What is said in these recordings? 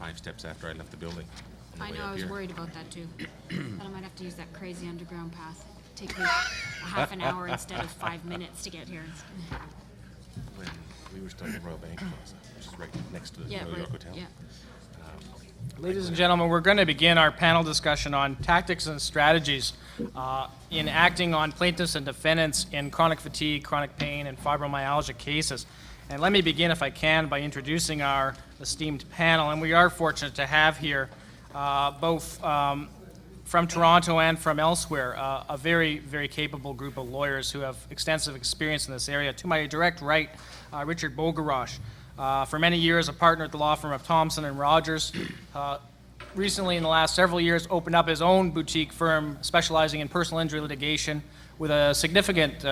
5 steps after I left the building. I know, I was worried about that too. But I might have to use that crazy underground path. Take me a half an hour instead of 5 minutes to get here. When we were studying Royal Bank Plaza, which is right next to the New York Hotel. Yeah. Ladies and gentlemen, we're going to begin our panel discussion on tactics and strategies in acting on plaintiffs and defendants in chronic fatigue, chronic pain, and fibromyalgia cases. And let me begin, if I can, by introducing our esteemed panel. And we are fortunate to have here both from Toronto and from elsewhere, a very, very capable group of lawyers who have extensive experience in this area. To my direct right, Richard Bogoroch. For many years, a partner at the law firm of Thompson and Rogers. Recently, in the last several years, opened up his own boutique firm specializing in personal injury litigation with a significant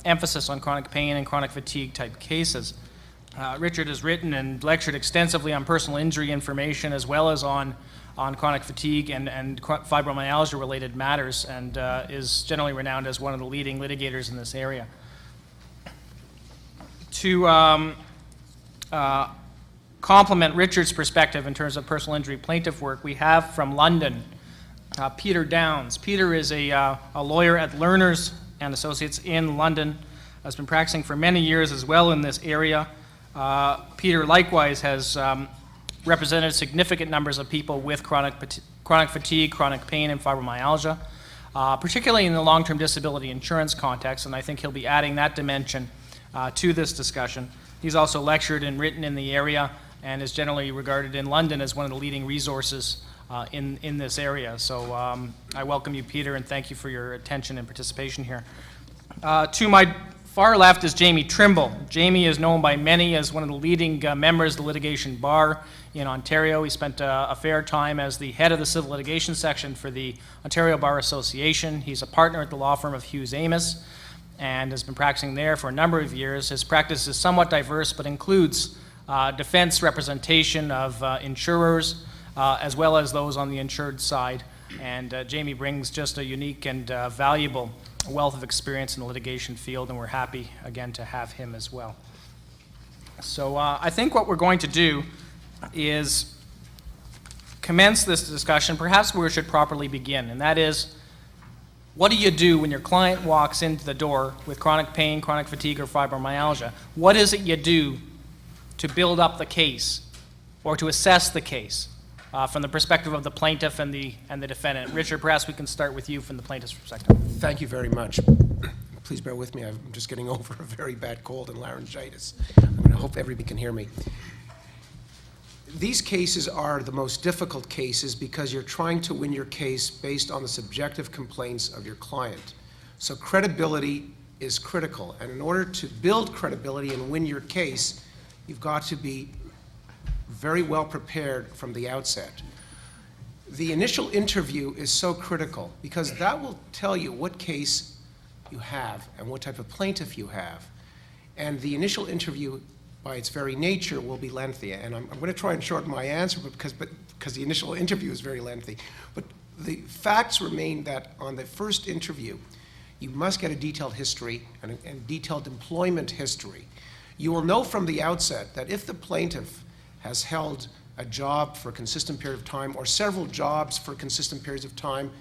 emphasis on chronic pain and chronic fatigue type cases. Richard has written and lectured extensively on personal injury information as well as on chronic fatigue and fibromyalgia related matters, and is generally renowned as one of the leading litigators in this area. To complement Richard's perspective in terms of personal injury plaintiff work, we have from London Peter Downs. Peter is a lawyer at Learners and Associates in London, has been practicing for many years as well in this area. Peter likewise has represented significant numbers of people with chronic fatigue, chronic pain, and fibromyalgia, particularly in the long-term disability insurance context, and I think he'll be adding that dimension to this discussion. He's also lectured and written in the area and is generally regarded in London as one of the leading resources in this area. So I welcome you, Peter, and thank you for your attention and participation here. To my far left is Jamie Trimble. Jamie is known by many as one of the leading members of the litigation bar in Ontario. He spent a fair time as the head of the civil litigation section for the Ontario Bar Association. He's a partner at the law firm of Hughes Amos and has been practicing there for a number of years. His practice is somewhat diverse, but includes defense representation of insurers, as well as those on the insured side. And Jamie brings just a unique and valuable wealth of experience in the litigation field, and we're happy, again, to have him as well. So I think what we're going to do is commence this discussion, perhaps where we should properly begin, and that is, what do you do when your client walks into the door with chronic pain, chronic fatigue, or fibromyalgia? What is it you do to build up the case or to assess the case from the perspective of the plaintiff and the defendant? Richard, perhaps we can start with you from the plaintiff's perspective. Thank you very much. Please bear with me. I'm just getting over a very bad cold and laryngitis. I hope everybody can hear me. These cases are the most difficult cases because you're trying to win your case based on the subjective complaints of your client. So credibility is critical. And in order to build credibility and win your case, you've got to be very well prepared from the outset. The initial interview is so critical because that will tell you what case you have and what type of plaintiff you have. And the initial interview, by its very nature, will be lengthy. And I'm going to try and shorten my answer because the initial interview is very lengthy. But the facts remain that on the first interview, you must get a detailed history and detailed employment history. You will know from the outset that if the plaintiff has held a job for a consistent period of time or several jobs for consistent periods of time,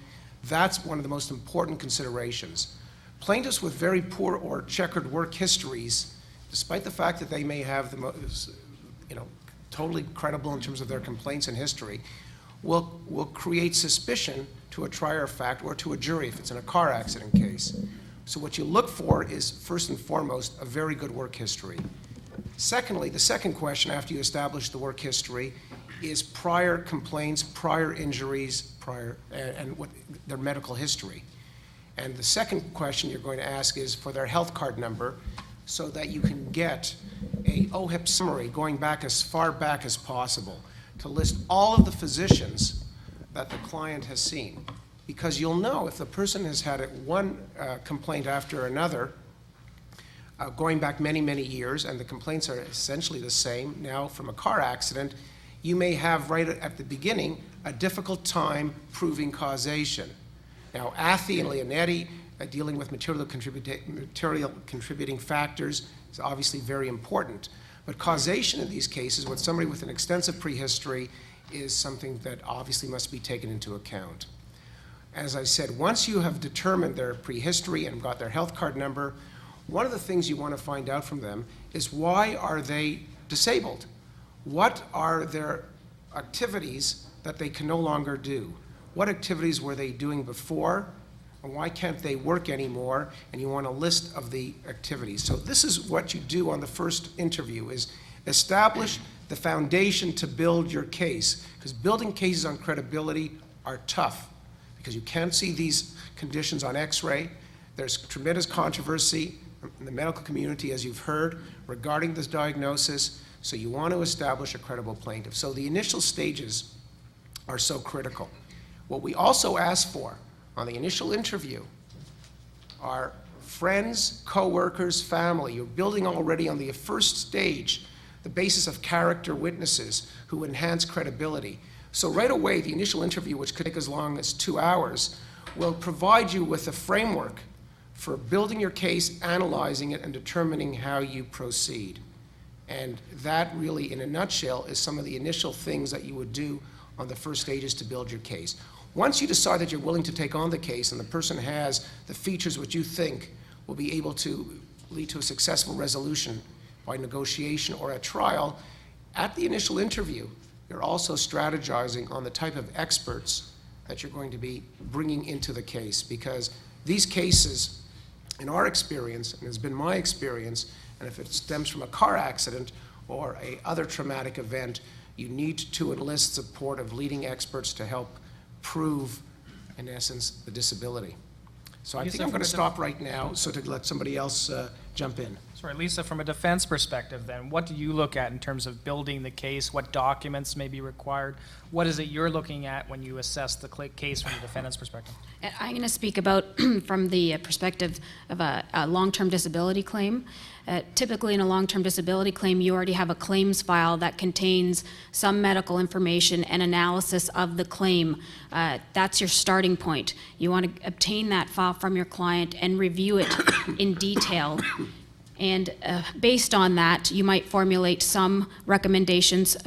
that's one of the most important considerations. Plaintiffs with very poor or checkered work histories, despite the fact that they may have the most, totally credible in terms of their complaints and history, will create suspicion to a trier of fact or to a jury if it's in a car accident case. So what you look for is, first and foremost, a very good work history. Secondly, the second question after you establish the work history is prior complaints, prior injuries, and what their medical history. And the second question you're going to ask is for their health card number so that you can get a OHIP summary going back as far back as possible to list all of the physicians that the client has seen. Because you'll know if the person has had one complaint after another, going back many, many years, and the complaints are essentially the same now from a car accident, you may have right at the beginning a difficult time proving causation. Now, Athy and Leonetti, dealing with material contributing factors, is obviously very important. But causation in these cases, with somebody with an extensive prehistory, is something that obviously must be taken into account. As I said, once you have determined their prehistory and got their health card number, one of the things you want to find out from them is, why are they disabled? What are their activities that they can no longer do? What activities were they doing before, and why can't they work anymore? And you want a list of the activities. So this is what you do on the first interview, is establish the foundation to build your case, because building cases on credibility are tough, because you can't see these conditions on x-ray. There's tremendous controversy in the medical community, as you've heard, regarding this diagnosis, so you want to establish a credible plaintiff. So the initial stages are so critical. What we also ask for on the initial interview are friends, co-workers, family. You're building already on the first stage the basis of character witnesses who enhance credibility. So right away, the initial interview, which could take as long as 2 hours, will provide you with a framework for building your case, analyzing it, and determining how you proceed. And that really, in a nutshell, is some of the initial things that you would do on the first stages to build your case. Once you decide that you're willing to take on the case and the person has the features which you think will be able to lead to a successful resolution by negotiation or a trial, at the initial interview, you're also strategizing on the type of experts that you're going to be bringing into the case, because these cases, in our experience, and has been my experience, and if it stems from a car accident or a other traumatic event, you need to enlist support of leading experts to help prove, in essence, the disability. So I think I'm going to stop right now so to let somebody else jump in. Sorry, Lisa, from a defense perspective then, what do you look at in terms of building the case? What documents may be required? What is it you're looking at when you assess the case from the defendant's perspective? I'm going to speak about from the perspective of a long-term disability claim. Typically in a long-term disability claim, you already have a claims file that contains some medical information and analysis of the claim. That's your starting point. You want to obtain that file from your client and review it in detail. And based on that, you might formulate some recommendations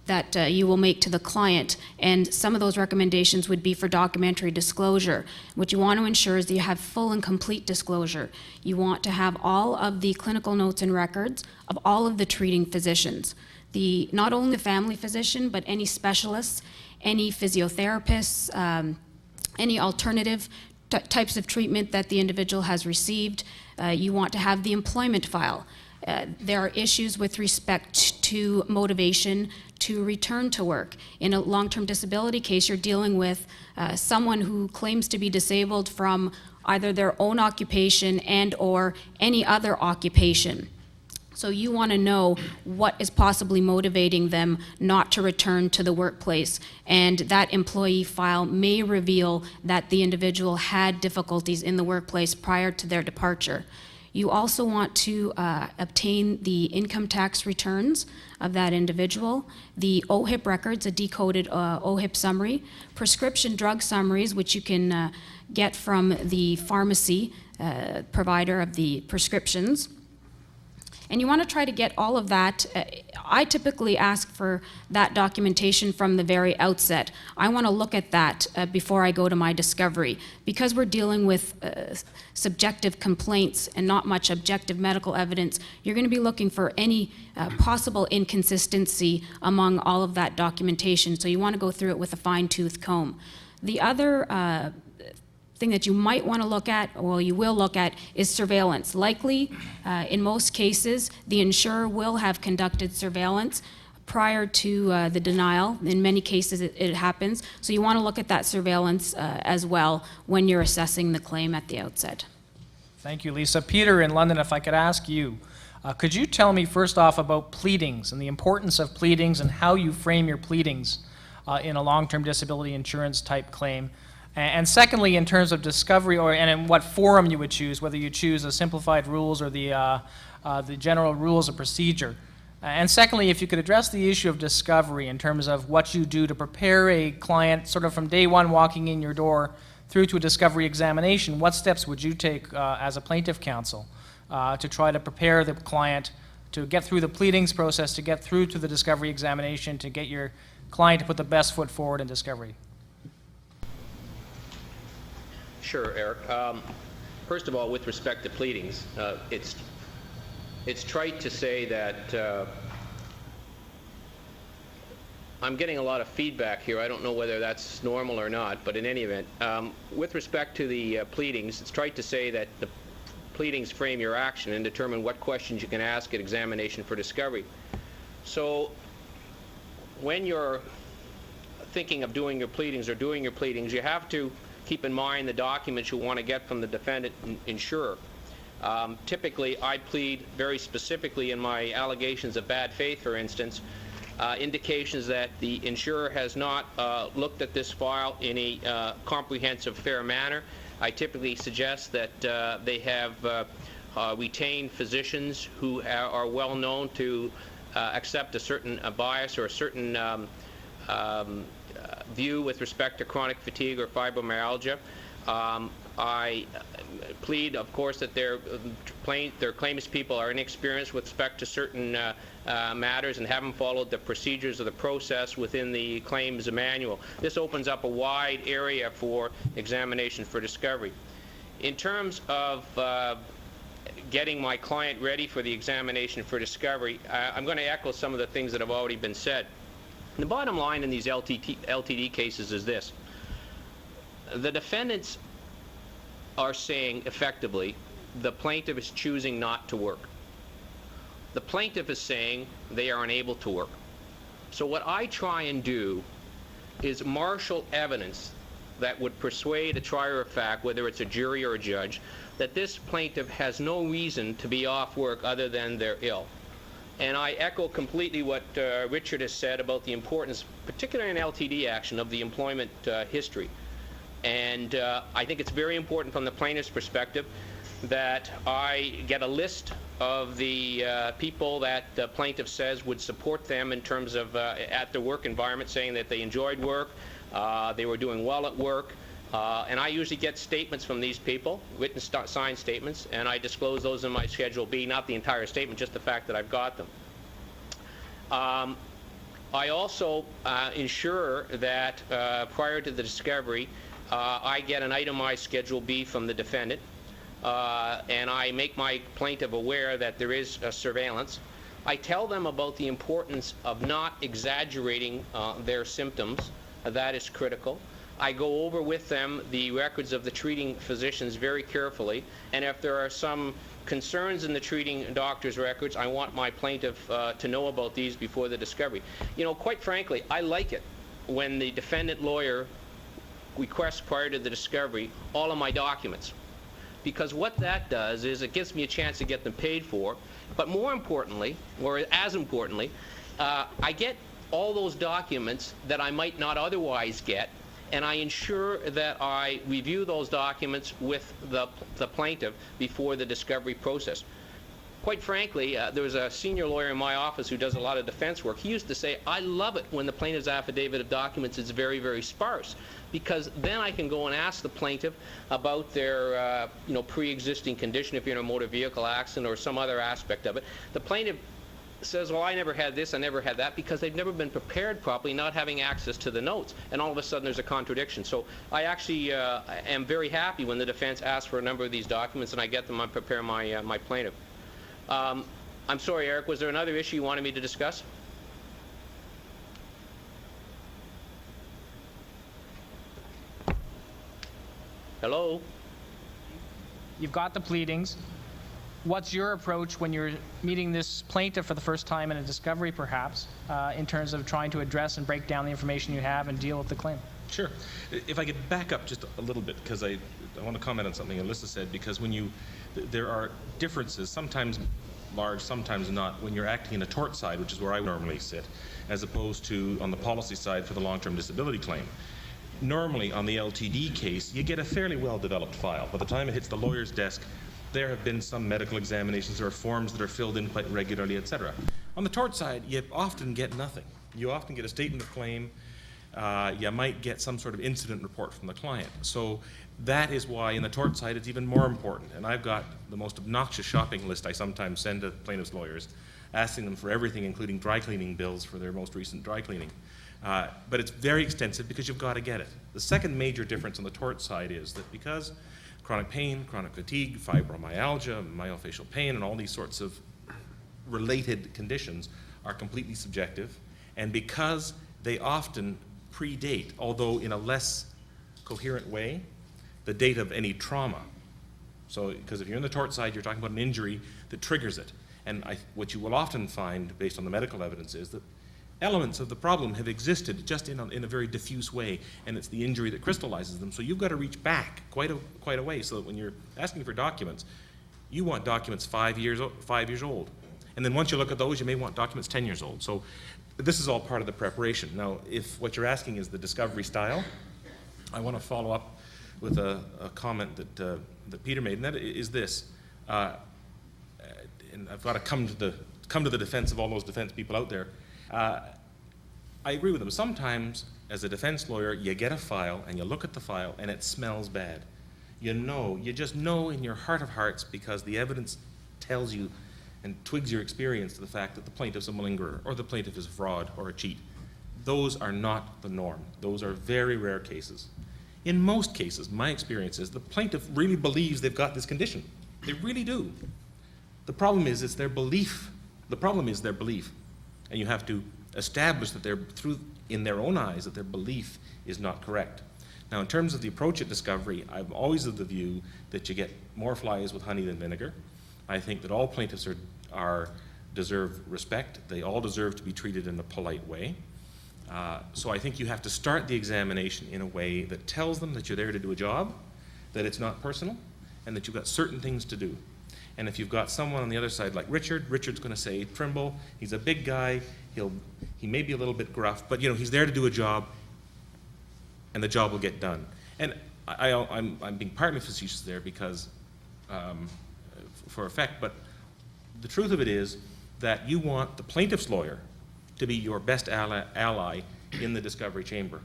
that you will make to the client. And some of those recommendations would be for documentary disclosure. What you want to ensure is that you have full and complete disclosure. You want to have all of the clinical notes and records of all of the treating physicians. Not only the family physician, but any specialists, any physiotherapists, any alternative types of treatment that the individual has received. You want to have the employment file. There are issues with respect to motivation to return to work. In a long-term disability case, you're dealing with someone who claims to be disabled from either their own occupation and or any other occupation. So you want to know what is possibly motivating them not to return to the workplace. And that employee file may reveal that the individual had difficulties in the workplace prior to their departure. You also want to obtain the income tax returns of that individual, the OHIP records, a decoded OHIP summary, prescription drug summaries, which you can get from the pharmacy provider of the prescriptions. And you want to try to get all of that. I typically ask for that documentation from the very outset. I want to look at that before I go to my discovery. Because we're dealing with subjective complaints and not much objective medical evidence, you're going to be looking for any possible inconsistency among all of that documentation. So you want to go through it with a fine-tooth comb. The other thing that you might want to look at, or you will look at, is surveillance. Likely, in most cases, the insurer will have conducted surveillance prior to the denial. In many cases, it happens. So you want to look at that surveillance as well when you're assessing the claim at the outset. Thank you, Lisa. Peter in London, if I could ask you, could you tell me first off about pleadings and the importance of pleadings and how you frame your pleadings in a long-term disability insurance type claim? And secondly, in terms of discovery, and in what forum you would choose, whether you choose the simplified rules or the general rules of procedure. And secondly, if you could address the issue of discovery in terms of what you do to prepare a client sort of from day one walking in your door through to a discovery examination, what steps would you take as a plaintiff counsel to try to prepare the client to get through the pleadings process, to get through to the discovery examination, to get your client to put the best foot forward in discovery. Sure, Eric. First of all, with respect to pleadings, it's trite to say that I'm getting a lot of feedback here. I don't know whether that's normal or not, but in any event, with respect to the pleadings, it's trite to say that the pleadings frame your action and determine what questions you can ask at examination for discovery. So when you're thinking of doing your pleadings, you have to keep in mind the documents you want to get from the defendant and insurer. Typically, I plead very specifically in my allegations of bad faith, for instance, indications that the insurer has not looked at this file in a comprehensive, fair manner. I typically suggest that they have retained physicians who are well known to accept a certain bias or a certain view with respect to chronic fatigue or fibromyalgia. I plead, of course, that their claimants people are inexperienced with respect to certain matters and haven't followed the procedures of the process within the claims manual. This opens up a wide area for examination for discovery. In terms of getting my client ready for the examination for discovery, I'm going to echo some of the things that have already been said. The bottom line in these LTD cases is this. The defendants are saying, effectively, the plaintiff is choosing not to work. The plaintiff is saying they are unable to work. So what I try and do is marshal evidence that would persuade a trier of fact, whether it's a jury or a judge, that this plaintiff has no reason to be off work other than they're ill. And I echo completely what Richard has said about the importance, particularly in LTD action, of the employment history. And I think it's very important from the plaintiff's perspective that I get a list of the people that the plaintiff says would support them in terms of at the work environment, saying that they enjoyed work, they were doing well at work, and I usually get statements from these people, written signed statements, and I disclose those in my Schedule B, not the entire statement, just the fact that I've got them. I also ensure that prior to the discovery, I get an itemized Schedule B from the defendant, and I make my plaintiff aware that there is surveillance. I tell them about the importance of not exaggerating their symptoms. That is critical. I go over with them the records of the treating physicians very carefully, and if there are some concerns in the treating doctor's records, I want my plaintiff to know about these before the discovery. You know, quite frankly, I like it when the defendant lawyer requests prior to the discovery all of my documents, because what that does is it gives me a chance to get them paid for, but more importantly, or as importantly, I get all those documents that I might not otherwise get, and I ensure that I review those documents with the plaintiff before the discovery process. Quite frankly, there was a senior lawyer in my office who does a lot of defense work. He used to say, I love it when the plaintiff's affidavit of documents is very, very sparse, because then I can go and ask the plaintiff about their pre-existing condition, if you're in a motor vehicle accident or some other aspect of it. The plaintiff says, well, I never had this, I never had that, because they've never been prepared properly, not having access to the notes, and all of a sudden there's a contradiction. So I actually am very happy when the defense asks for a number of these documents, and I get them and prepare my plaintiff. I'm sorry, Eric, was there another issue you wanted me to discuss? Hello? You've got the pleadings. What's your approach when you're meeting this plaintiff for the first time in a discovery, perhaps, in terms of trying to address and break down the information you have and deal with the claim? Sure. If I could back up just a little bit, because I want to comment on something Alyssa said, because when there are differences, sometimes large, sometimes not, when you're acting in a tort side, which is where I normally sit, as opposed to on the policy side for the long-term disability claim. Normally, on the LTD case, you get a fairly well-developed file. By the time it hits the lawyer's desk, there have been some medical examinations, there are forms that are filled in quite regularly, etc. On the tort side, you often get nothing. You often get a statement of claim. You might get some sort of incident report from the client. So that is why in the tort side it's even more important. And I've got the most obnoxious shopping list I sometimes send to plaintiffs' lawyers, asking them for everything, including dry cleaning bills for their most recent dry cleaning. But it's very extensive because you've got to get it. The second major difference on the tort side is that because chronic pain, chronic fatigue, fibromyalgia, myofascial pain, and all these sorts of related conditions are completely subjective, and because they often predate, although in a less coherent way, the date of any trauma. So, because if you're in the tort side, you're talking about an injury that triggers it. And what you will often find, based on the medical evidence, is that elements of the problem have existed just in a very diffuse way, and it's the injury that crystallizes them. So you've got to reach back quite a way, so that when you're asking for documents, you want documents 5 years old. And then once you look at those, you may want documents 10 years old. So this is all part of the preparation. Now, if what you're asking is the discovery style, I want to follow up with a comment that Peter made, and that is this. And I've got to come to the defense of all those defense people out there. I agree with them. Sometimes, as a defense lawyer, you get a file and you look at the file and it smells bad. You just know in your heart of hearts, because the evidence tells you and twigs your experience to the fact that the plaintiff's a malingerer or the plaintiff is a fraud or a cheat. Those are not the norm. Those are very rare cases. In most cases, my experience is the plaintiff really believes they've got this condition. They really do. The problem is it's their belief. The problem is their belief. And you have to establish that in their own eyes, that their belief is not correct. Now, in terms of the approach at discovery, I'm always of the view that you get more flies with honey than vinegar. I think that all plaintiffs deserve respect. They all deserve to be treated in a polite way. So I think you have to start the examination in a way that tells them that you're there to do a job, that it's not personal, and that you've got certain things to do. And if you've got someone on the other side like Richard's going to say, Trimble, he's a big guy, he may be a little bit gruff, but he's there to do a job, and the job will get done. And I'm being partly facetious there because, for effect, but the truth of it is that you want the plaintiff's lawyer to be your best ally in the discovery chamber.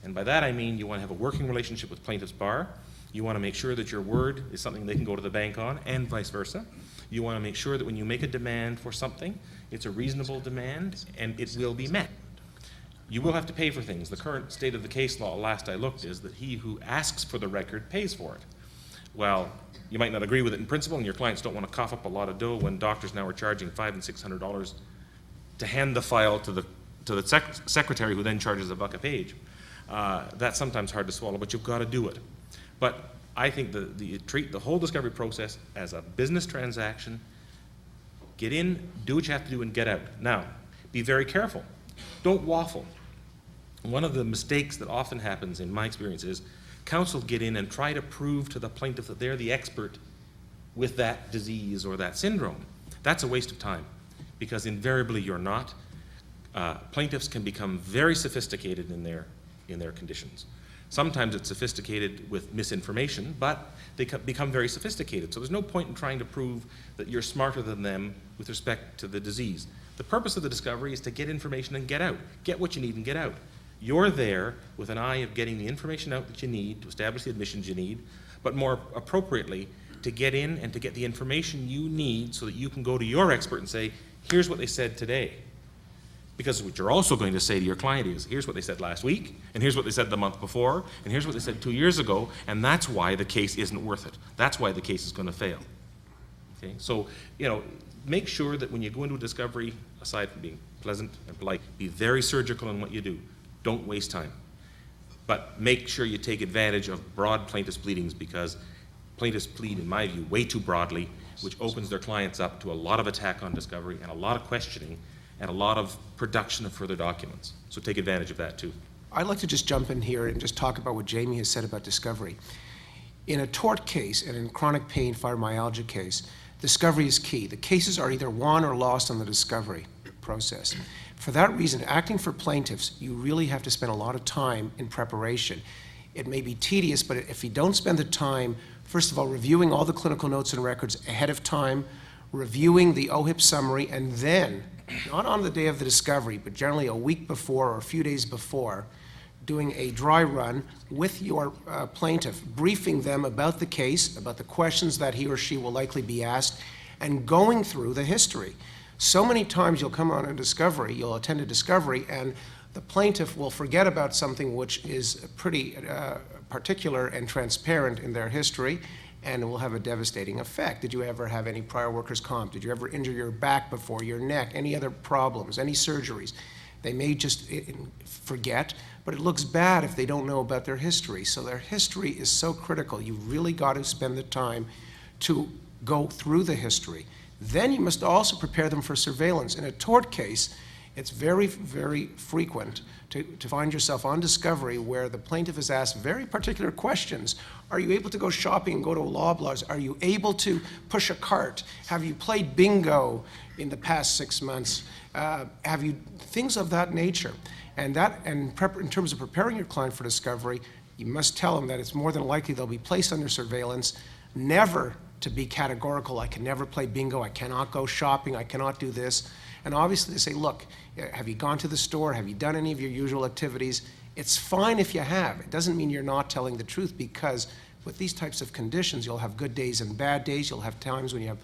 And by that I mean you want to have a working relationship with plaintiff's bar. You want to make sure that your word is something they can go to the bank on, and vice versa. You want to make sure that when you make a demand for something, it's a reasonable demand and it will be met. You will have to pay for things. The current state of the case law, last I looked, is that he who asks for the record pays for it. Well, you might not agree with it in principle, and your clients don't want to cough up a lot of dough when doctors now are charging $500 and $600 to hand the file to the secretary, who then charges $1 a page. That's sometimes hard to swallow, but you've got to do it. But I think treat the whole discovery process as a business transaction. Get in, do what you have to do, and get out. Now, be very careful. Don't waffle. One of the mistakes that often happens, in my experience, is counsel get in and try to prove to the plaintiff that they're the expert with that disease or that syndrome. That's a waste of time, because invariably you're not. Plaintiffs can become very sophisticated in their conditions. Sometimes it's sophisticated with misinformation, but they become very sophisticated. So there's no point in trying to prove that you're smarter than them with respect to the disease. The purpose of the discovery is to get information and get out. Get what you need and get out. You're there with an eye of getting the information out that you need to establish the admissions you need, but more appropriately, to get in and to get the information you need so that you can go to your expert and say, here's what they said today. Because what you're also going to say to your client is, here's what they said last week, and here's what they said the month before, and here's what they said 2 years ago, and that's why the case isn't worth it. That's why the case is going to fail. Okay? So, make sure that when you go into a discovery, aside from being pleasant and polite, be very surgical in what you do. Don't waste time. But make sure you take advantage of broad plaintiffs' pleadings, because plaintiffs plead, in my view, way too broadly, which opens their clients up to a lot of attack on discovery and a lot of questioning and a lot of production of further documents. So take advantage of that too. I'd like to just jump in here and just talk about what Jamie has said about discovery. In a tort case and in chronic pain fibromyalgia case, discovery is key. The cases are either won or lost on the discovery process. For that reason, acting for plaintiffs, you really have to spend a lot of time in preparation. It may be tedious, but if you don't spend the time, first of all, reviewing all the clinical notes and records ahead of time, reviewing the OHIP summary, and then, not on the day of the discovery, but generally a week before or a few days before, doing a dry run with your plaintiff, briefing them about the case, about the questions that he or she will likely be asked, and going through the history. So many times you'll come on a discovery, you'll attend a discovery, and the plaintiff will forget about something which is pretty particular and transparent in their history, and it will have a devastating effect. Did you ever have any prior workers' comp? Did you ever injure your back before, your neck, any other problems, any surgeries? They may just forget, but it looks bad if they don't know about their history. So their history is so critical. You've really got to spend the time to go through the history. Then you must also prepare them for surveillance. In a tort case, it's very, very frequent to find yourself on discovery where the plaintiff is asked very particular questions. Are you able to go shopping and go to Loblaws? Are you able to push a cart? Have you played bingo in the past 6 months? Have you, things of that nature. And in terms of preparing your client for discovery, you must tell them that it's more than likely they'll be placed under surveillance, never to be categorical. I can never play bingo, I cannot go shopping, I cannot do this. And obviously to say, look, have you gone to the store? Have you done any of your usual activities? It's fine if you have. It doesn't mean you're not telling the truth, because with these types of conditions, you'll have good days and bad days. You'll have times when you have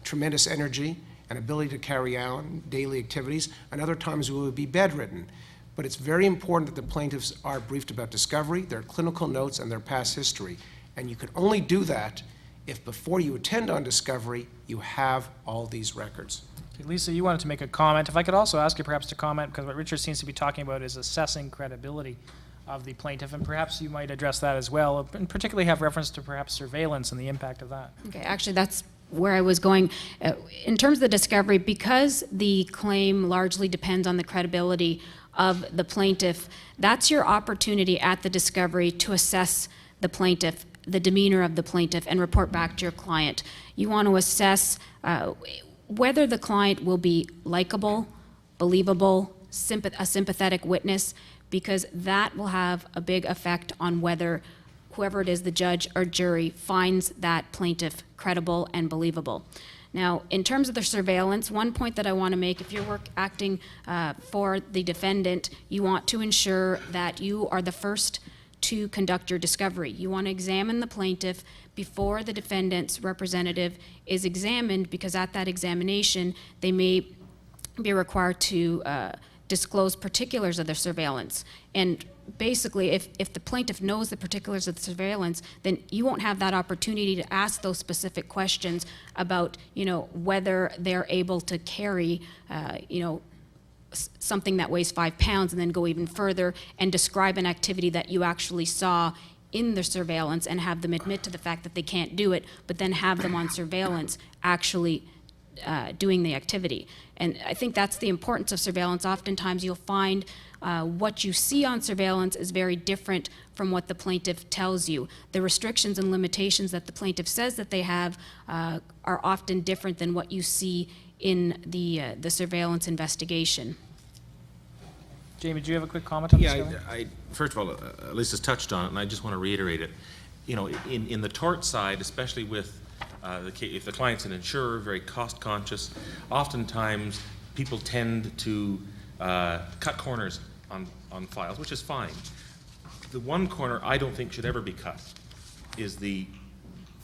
tremendous energy and ability to carry out daily activities, and other times we will be bedridden. But it's very important that the plaintiffs are briefed about discovery, their clinical notes, and their past history. And you can only do that if before you attend on discovery, you have all these records. Okay, Lisa, you wanted to make a comment. If I could also ask you perhaps to comment, because what Richard seems to be talking about is assessing credibility of the plaintiff, and perhaps you might address that as well, and particularly have reference to perhaps surveillance and the impact of that. Okay, actually, that's where I was going. In terms of the discovery, because the claim largely depends on the credibility of the plaintiff, that's your opportunity at the discovery to assess the plaintiff, the demeanor of the plaintiff, and report back to your client. You want to assess whether the client will be likable, believable, a sympathetic witness, because that will have a big effect on whether whoever it is, the judge or jury, finds that plaintiff credible and believable. Now, in terms of the surveillance, one point that I want to make, if you're acting for the defendant, you want to ensure that you are the first to conduct your discovery. You want to examine the plaintiff before the defendant's representative is examined, because at that examination, they may be required to disclose particulars of their surveillance. And basically, if the plaintiff knows the particulars of the surveillance, then you won't have that opportunity to ask those specific questions about, whether they're able to carry, something that weighs 5 pounds, and then go even further and describe an activity that you actually saw in the surveillance and have them admit to the fact that they can't do it, but then have them on surveillance actually doing the activity. And I think that's the importance of surveillance. Oftentimes you'll find what you see on surveillance is very different from what the plaintiff tells you. The restrictions and limitations that the plaintiff says that they have are often different than what you see in the surveillance investigation. Jamie, do you have a quick comment on this? Yeah, first of all, Lisa's touched on it, and I just want to reiterate it. In the tort side, especially with if the client's an insurer, very cost conscious, oftentimes people tend to cut corners on files, which is fine. The one corner I don't think should ever be cut is the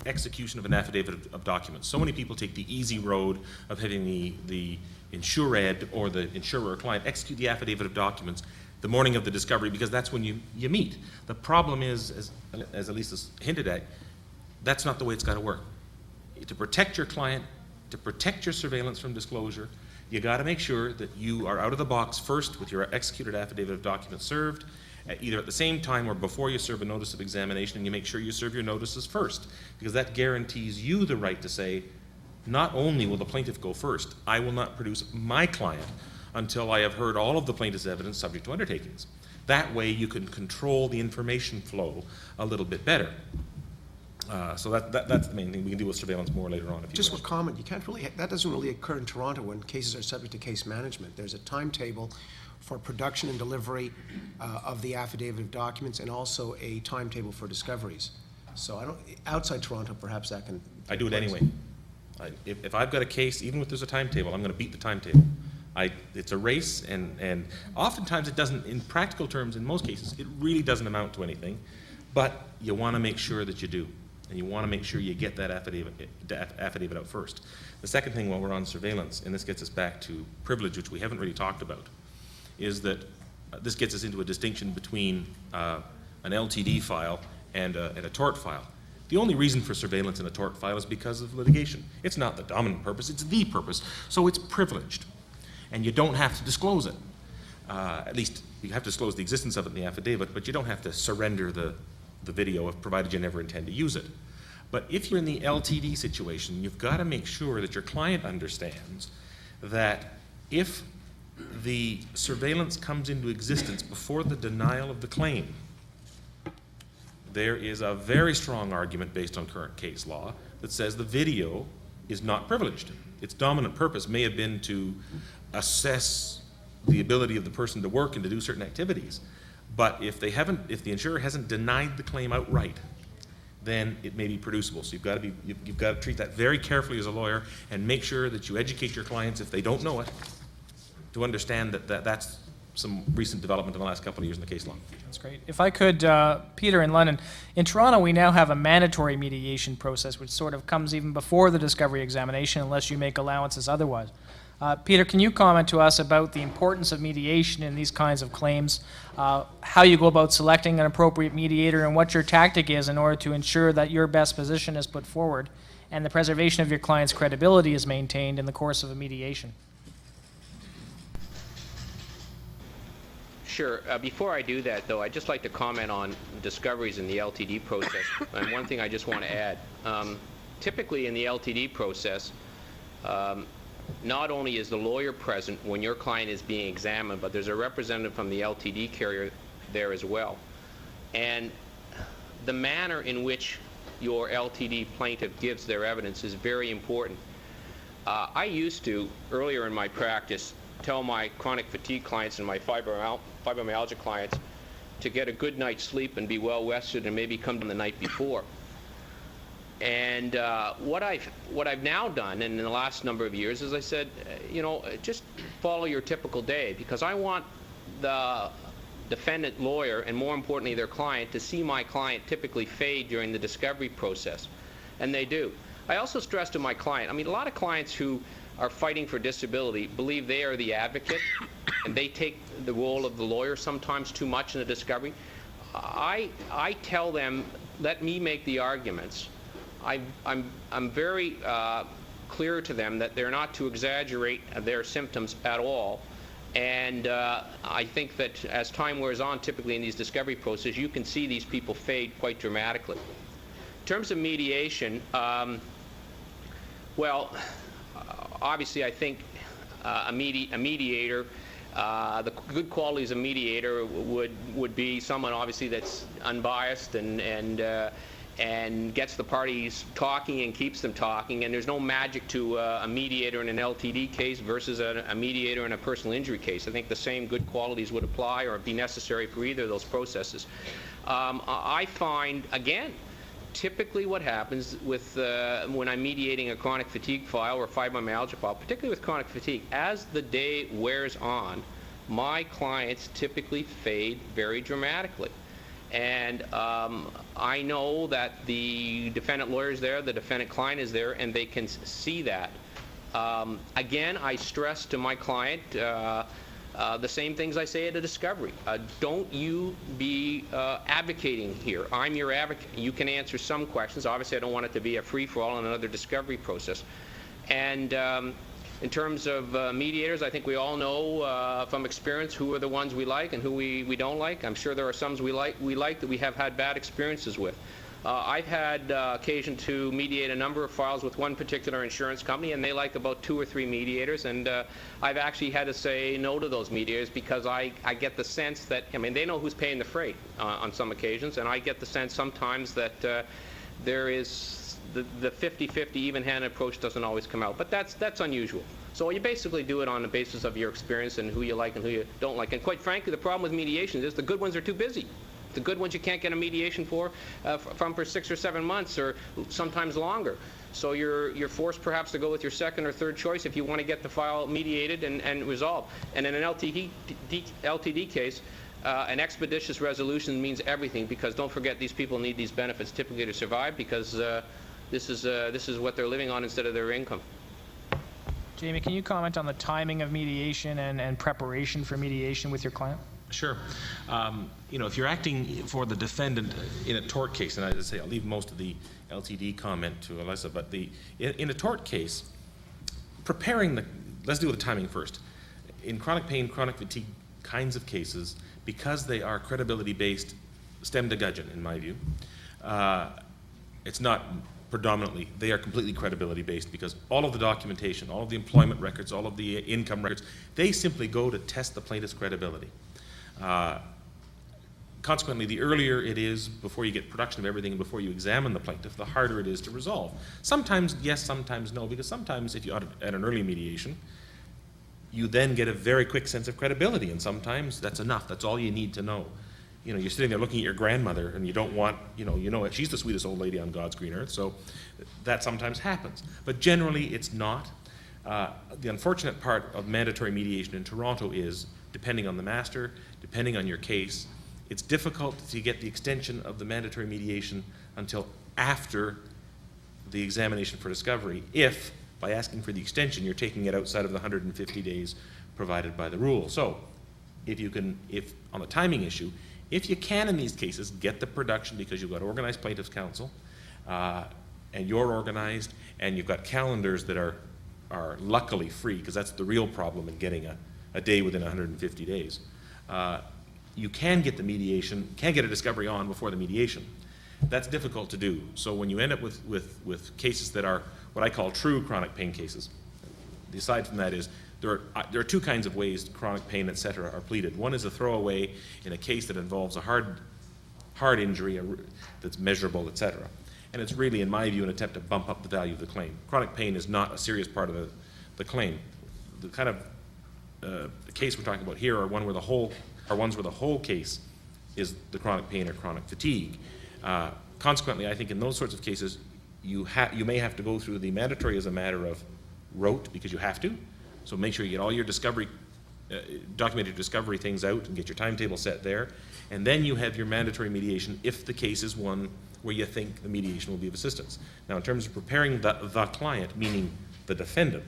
execution of an affidavit of documents. So many people take the easy road of having the insured or the insurer or client execute the affidavit of documents the morning of the discovery, because that's when you meet. The problem is, as Elisa's hinted at, that's not the way it's got to work. To protect your client, to protect your surveillance from disclosure, you got to make sure that you are out of the box first with your executed affidavit of documents served, either at the same time or before you serve a notice of examination, and you make sure you serve your notices first, because that guarantees you the right to say, not only will the plaintiff go first, I will not produce my client until I have heard all of the plaintiff's evidence subject to undertakings. That way you can control the information flow a little bit better. So that's the main thing. We can deal with surveillance more later on if you Just wish. a comment, that doesn't really occur in Toronto when cases are subject to case management. There's a timetable for production and delivery of the affidavit of documents, and also a timetable for discoveries. So outside Toronto, perhaps that can. I do it anyway. If I've got a case, even if there's a timetable, I'm going to beat the timetable. It's a race, and oftentimes it doesn't, in practical terms, in most cases, it really doesn't amount to anything, but you want to make sure that you do, and you want to make sure you get that affidavit out first. The second thing while we're on surveillance, and this gets us back to privilege, which we haven't really talked about, is that this gets us into a distinction between an LTD file and a tort file. The only reason for surveillance in a tort file is because of litigation. It's not the dominant purpose, it's the purpose, so it's privileged. And you don't have to disclose it. At least you have to disclose the existence of it in the affidavit, but you don't have to surrender the video provided you never intend to use it. But if you're in the LTD situation, you've got to make sure that your client understands that if the surveillance comes into existence before the denial of the claim, there is a very strong argument based on current case law that says the video is not privileged. Its dominant purpose may have been to assess the ability of the person to work and to do certain activities. But if the insurer hasn't denied the claim outright, then it may be producible. So you've got to treat that very carefully as a lawyer and make sure that you educate your clients, if they don't know it, to understand that that's some recent development in the last couple of years in the case law. That's great. If I could, Peter in London, in Toronto we now have a mandatory mediation process which sort of comes even before the discovery examination unless you make allowances otherwise. Peter, can you comment to us about the importance of mediation in these kinds of claims, how you go about selecting an appropriate mediator, and what your tactic is in order to ensure that your best position is put forward and the preservation of your client's credibility is maintained in the course of a mediation? Sure. Before I do that, though, I'd just like to comment on discoveries in the LTD process. And one thing I just want to add. Typically in the LTD process, not only is the lawyer present when your client is being examined, but there's a representative from the LTD carrier there as well. And the manner in which your LTD plaintiff gives their evidence is very important. I used to, earlier in my practice, tell my chronic fatigue clients and my fibromyalgia clients to get a good night's sleep and be well rested and maybe come to the night before. And what I've now done in the last number of years is I said, just follow your typical day, because I want the defendant lawyer and more importantly their client to see my client typically fade during the discovery process, and they do. I also stress to my client, a lot of clients who are fighting for disability believe they are the advocate and they take the role of the lawyer sometimes too much in the discovery. I tell them, let me make the arguments. I'm very clear to them that they're not to exaggerate their symptoms at all. And I think that as time wears on, typically in these discovery processes, you can see these people fade quite dramatically. In terms of mediation, well, obviously I think a mediator, the good qualities of a mediator would be someone obviously that's unbiased and gets the parties talking and keeps them talking, and there's no magic to a mediator in an LTD case versus a mediator in a personal injury case. I think the same good qualities would apply or be necessary for either of those processes. I find, again, typically what happens with when I'm mediating a chronic fatigue file or fibromyalgia file, particularly with chronic fatigue, as the day wears on, my clients typically fade very dramatically. And I know that the defendant lawyer is there, the defendant client is there, and they can see that. Again, I stress to my client the same things I say at a discovery. Don't you be advocating here. I'm your advocate. You can answer some questions. Obviously, I don't want it to be a free-for-all in another discovery process. And in terms of mediators, I think we all know from experience who are the ones we like and who we don't like. I'm sure there are some we like that we have had bad experiences with. I've had occasion to mediate a number of files with one particular insurance company, and they like about 2 or 3 mediators, and I've actually had to say no to those mediators because I get the sense that, they know who's paying the freight on some occasions, and I get the sense sometimes that there is the 50-50 even-handed approach doesn't always come out, but that's unusual. So you basically do it on the basis of your experience and who you like and who you don't like. And quite frankly, the problem with mediation is the good ones are too busy. The good ones you can't get a mediation for 6 or 7 months or sometimes longer. So you're forced perhaps to go with your second or third choice if you want to get the file mediated and resolved. And in an LTD case, an expeditious resolution means everything, because don't forget, these people need these benefits typically to survive, because this is what they're living on instead of their income. Jamie, can you comment on the timing of mediation and preparation for mediation with your client? Sure. If you're acting for the defendant in a tort case, and I say I'll leave most of the LTD comment to Alyssa, but in a tort case, let's do the timing first. In chronic pain, chronic fatigue kinds of cases, because they are credibility-based, stem to gudgeon, in my view, it's not predominantly, they are completely credibility-based because all of the documentation, all of the employment records, all of the income records, they simply go to test the plaintiff's credibility. Consequently, the earlier it is before you get production of everything and before you examine the plaintiff, the harder it is to resolve. Sometimes yes, sometimes no, because sometimes if you audit at an early mediation, you then get a very quick sense of credibility, and sometimes that's enough. That's all you need to know. You're sitting there looking at your grandmother, and you don't want, she's the sweetest old lady on God's green earth, so that sometimes happens. But generally, it's not. The unfortunate part of mandatory mediation in Toronto is, depending on the master, depending on your case, it's difficult to get the extension of the mandatory mediation until after the examination for discovery, if, by asking for the extension, you're taking it outside of the 150 days provided by the rule. So, if on the timing issue, if you can in these cases get the production because you've got organized plaintiff's counsel, and you're organized, and you've got calendars that are luckily free, because that's the real problem in getting a day within 150 days. You can get the mediation, can get a discovery on before the mediation. That's difficult to do. So when you end up with cases that are what I call true chronic pain cases, aside from that is, there are two kinds of ways chronic pain, et cetera, are pleaded. One is a throwaway in a case that involves a hard injury that's measurable, et cetera. And it's really, in my view, an attempt to bump up the value of the claim. Chronic pain is not a serious part of the claim. The kind of the case we're talking about here are ones where the whole case is the chronic pain or chronic fatigue. Consequently, I think in those sorts of cases, you may have to go through the mandatory as a matter of rote, because you have to. So make sure you get all your documented discovery things out and get your timetable set there. And then you have your mandatory mediation if the case is one where you think the mediation will be of assistance. Now, in terms of preparing the client, meaning the defendant,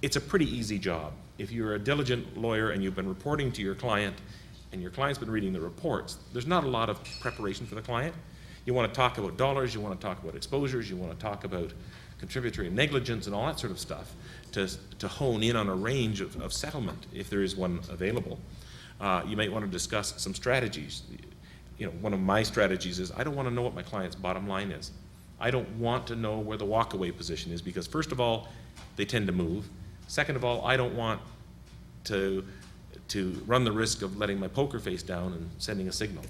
it's a pretty easy job. If you're a diligent lawyer and you've been reporting to your client and your client's been reading the reports, there's not a lot of preparation for the client. You want to talk about dollars, you want to talk about exposures, you want to talk about contributory negligence and all that sort of stuff to hone in on a range of settlement if there is one available. You might want to discuss some strategies. One of my strategies is I don't want to know what my client's bottom line is. I don't want to know where the walkaway position is, because first of all, they tend to move. Second of all, I don't want to run the risk of letting my poker face down and sending a signal.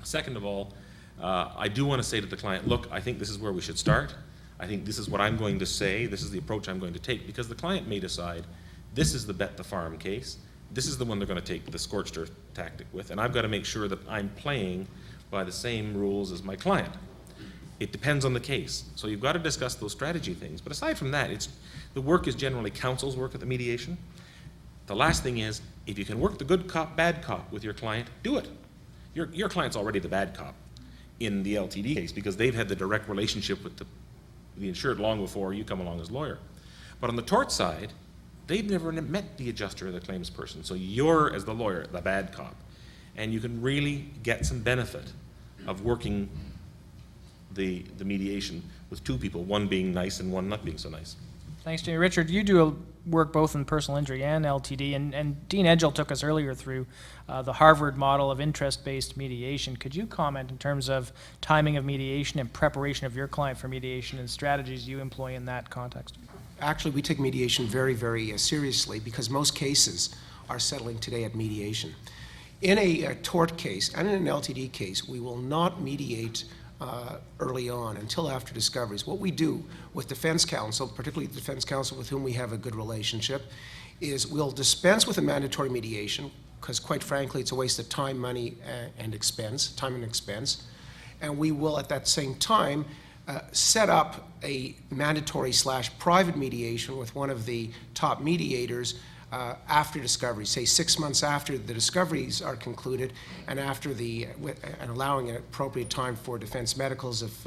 Second of all, I do want to say to the client, look, I think this is where we should start. I think this is what I'm going to say. This is the approach I'm going to take, because the client may decide this is the bet the farm case. This is the one they're going to take the scorched earth tactic with, and I've got to make sure that I'm playing by the same rules as my client. It depends on the case. So you've got to discuss those strategy things. But aside from that, the work is generally counsel's work at the mediation. The last thing is, if you can work the good cop, bad cop with your client, do it. Your client's already the bad cop in the LTD case, because they've had the direct relationship with the insured long before you come along as lawyer. But on the tort side, they've never met the adjuster or the claims person. So you're, as the lawyer, the bad cop. And you can really get some benefit of working the mediation with two people, one being nice and one not being so nice. Thanks, Jay. Richard, you do work both in personal injury and LTD, and Dean Edgell took us earlier through the Harvard model of interest-based mediation. Could you comment in terms of timing of mediation and preparation of your client for mediation and strategies you employ in that context? Actually, we take mediation very, very seriously, because most cases are settling today at mediation. In a tort case and in an LTD case, we will not mediate early on until after discoveries. What we do with defense counsel, particularly the defense counsel with whom we have a good relationship, is we'll dispense with a mandatory mediation, because quite frankly it's a waste of time, money, and expense, and we will at that same time set up a mandatory / private mediation with one of the top mediators after discovery, say 6 months after the discoveries are concluded, and after and allowing an appropriate time for defense medicals if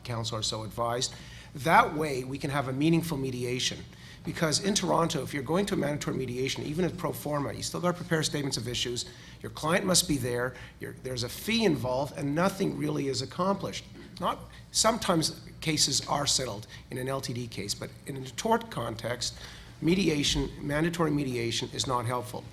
counsel are so advised. That way we can have a meaningful mediation, Because in Toronto, if you're going to a mandatory mediation, even at pro forma, you still got to prepare statements of issues. Your client must be there. There's a fee involved, and nothing really is accomplished. Sometimes cases are settled in an LTD case, but in a tort context, mediation, mandatory mediation, is not helpful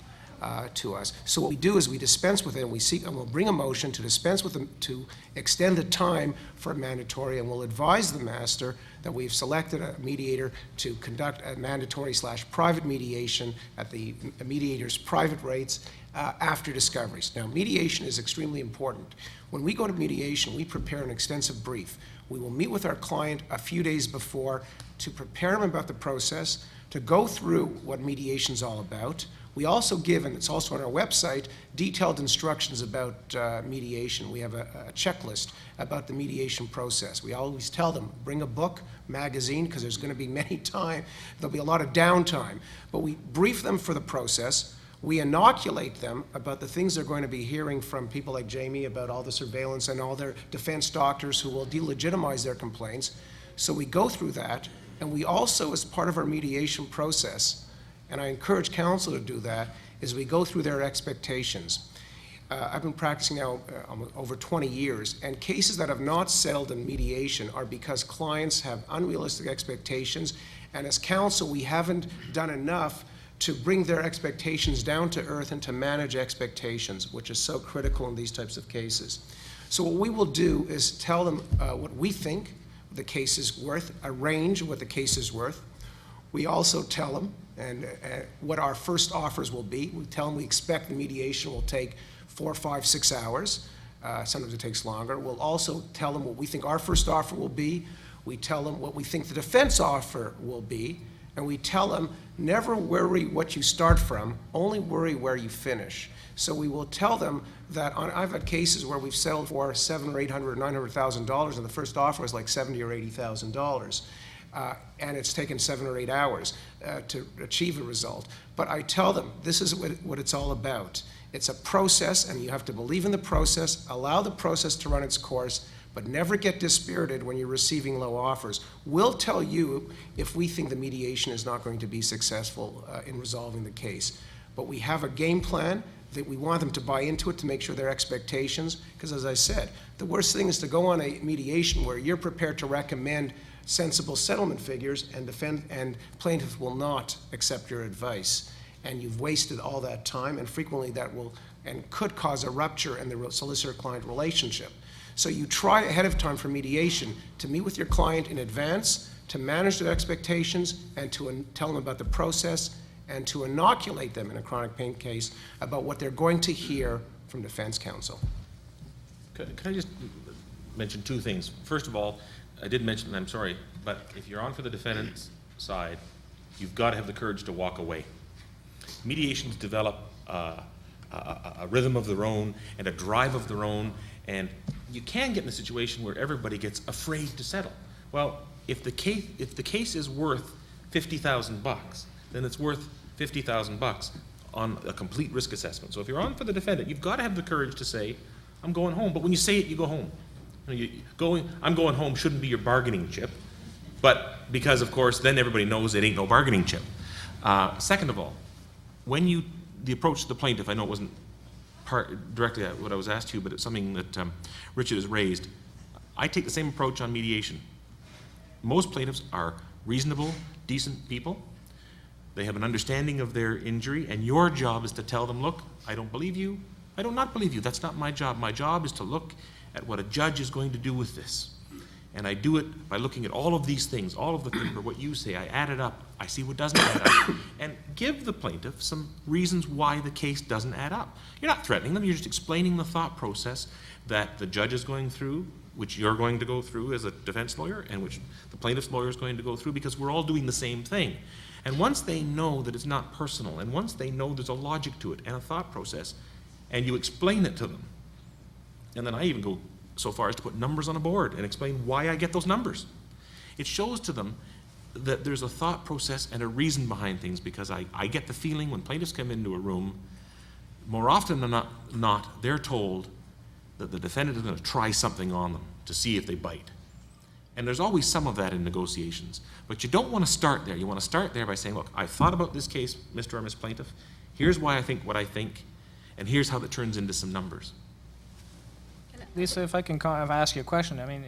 to us. So what we do is we dispense with it, and we'll bring a motion to dispense with them to extend the time for a mandatory, and we'll advise the master that we've selected a mediator to conduct a mandatory/private mediation at the mediator's private rates after discoveries. Now, mediation is extremely important. When we go to mediation, we prepare an extensive brief. We will meet with our client a few days before to prepare him about the process, to go through what mediation is all about. We also give, and it's also on our website, detailed instructions about mediation. We have a checklist about the mediation process. We always tell them, bring a book, magazine, because there's going to be there'll be a lot of downtime. But we brief them for the process. We inoculate them about the things they're going to be hearing from people like Jamie about all the surveillance and all their defense doctors who will delegitimize their complaints. So we go through that, and we also, as part of our mediation process, and I encourage counsel to do that, is we go through their expectations. I've been practicing now over 20 years, and cases that have not settled in mediation are because clients have unrealistic expectations, and as counsel, we haven't done enough to bring their expectations down to earth and to manage expectations, which is so critical in these types of cases. So what we will do is tell them what we think the case is worth, a range of what the case is worth. We also tell them what our first offers will be. We tell them we expect the mediation will take 4, 5, 6 hours. Sometimes it takes longer. We'll also tell them what we think our first offer will be. We tell them what we think the defense offer will be. And we tell them, never worry what you start from, only worry where you finish. So we will tell them that I've had cases where we've settled for $700,000 or $800,000 or $900,000, and the first offer was like $70,000 or $80,000. And it's taken 7 or 8 hours to achieve a result. But I tell them, this is what it's all about. It's a process, and you have to believe in the process, allow the process to run its course, but never get dispirited when you're receiving low offers. We'll tell you if we think the mediation is not going to be successful in resolving the case. But we have a game plan that we want them to buy into it to make sure their expectations, because as I said, the worst thing is to go on a mediation where you're prepared to recommend sensible settlement figures and plaintiff will not accept your advice. And you've wasted all that time, and frequently that will and could cause a rupture in the solicitor-client relationship. So you try ahead of time for mediation to meet with your client in advance, to manage their expectations, and to tell them about the process, and to inoculate them in a chronic pain case about what they're going to hear from defense counsel. Can I just mention 2 things? First of all, I did mention, and I'm sorry, but if you're on for the defendant's side, you've got to have the courage to walk away. Mediations develop a rhythm of their own and a drive of their own, and you can get in a situation where everybody gets afraid to settle. Well, if the case is worth $50,000, then it's worth $50,000 on a complete risk assessment. So if you're on for the defendant, you've got to have the courage to say, I'm going home. But when you say it, you go home. I'm going home shouldn't be your bargaining chip, but because, of course, then everybody knows it ain't no bargaining chip. Second of all, when the approach to the plaintiff, I know it wasn't directly what I was asked to, but it's something that Richard has raised. I take the same approach on mediation. Most plaintiffs are reasonable, decent people. They have an understanding of their injury, and your job is to tell them, look, I don't believe you. I do not believe you. That's not my job. My job is to look at what a judge is going to do with this. And I do it by looking at all of these things, all of the things, or what you say. I add it up. I see what doesn't add up. And give the plaintiff some reasons why the case doesn't add up. You're not threatening them. You're just explaining the thought process that the judge is going through, which you're going to go through as a defense lawyer, and which the plaintiff's lawyer is going to go through, because we're all doing the same thing. And once they know that it's not personal, and once they know there's a logic to it and a thought process, and you explain it to them, and then I even go so far as to put numbers on a board and explain why I get those numbers. It shows to them that there's a thought process and a reason behind things, because I get the feeling when plaintiffs come into a room, more often than not, they're told that the defendant is going to try something on them to see if they bite. And there's always some of that in negotiations. But you don't want to start there. You want to start there by saying, look, I've thought about this case, Mr. or Ms. Plaintiff. Here's why I think what I think, and here's how that turns into some numbers. Lisa, if I can ask you a question, I mean,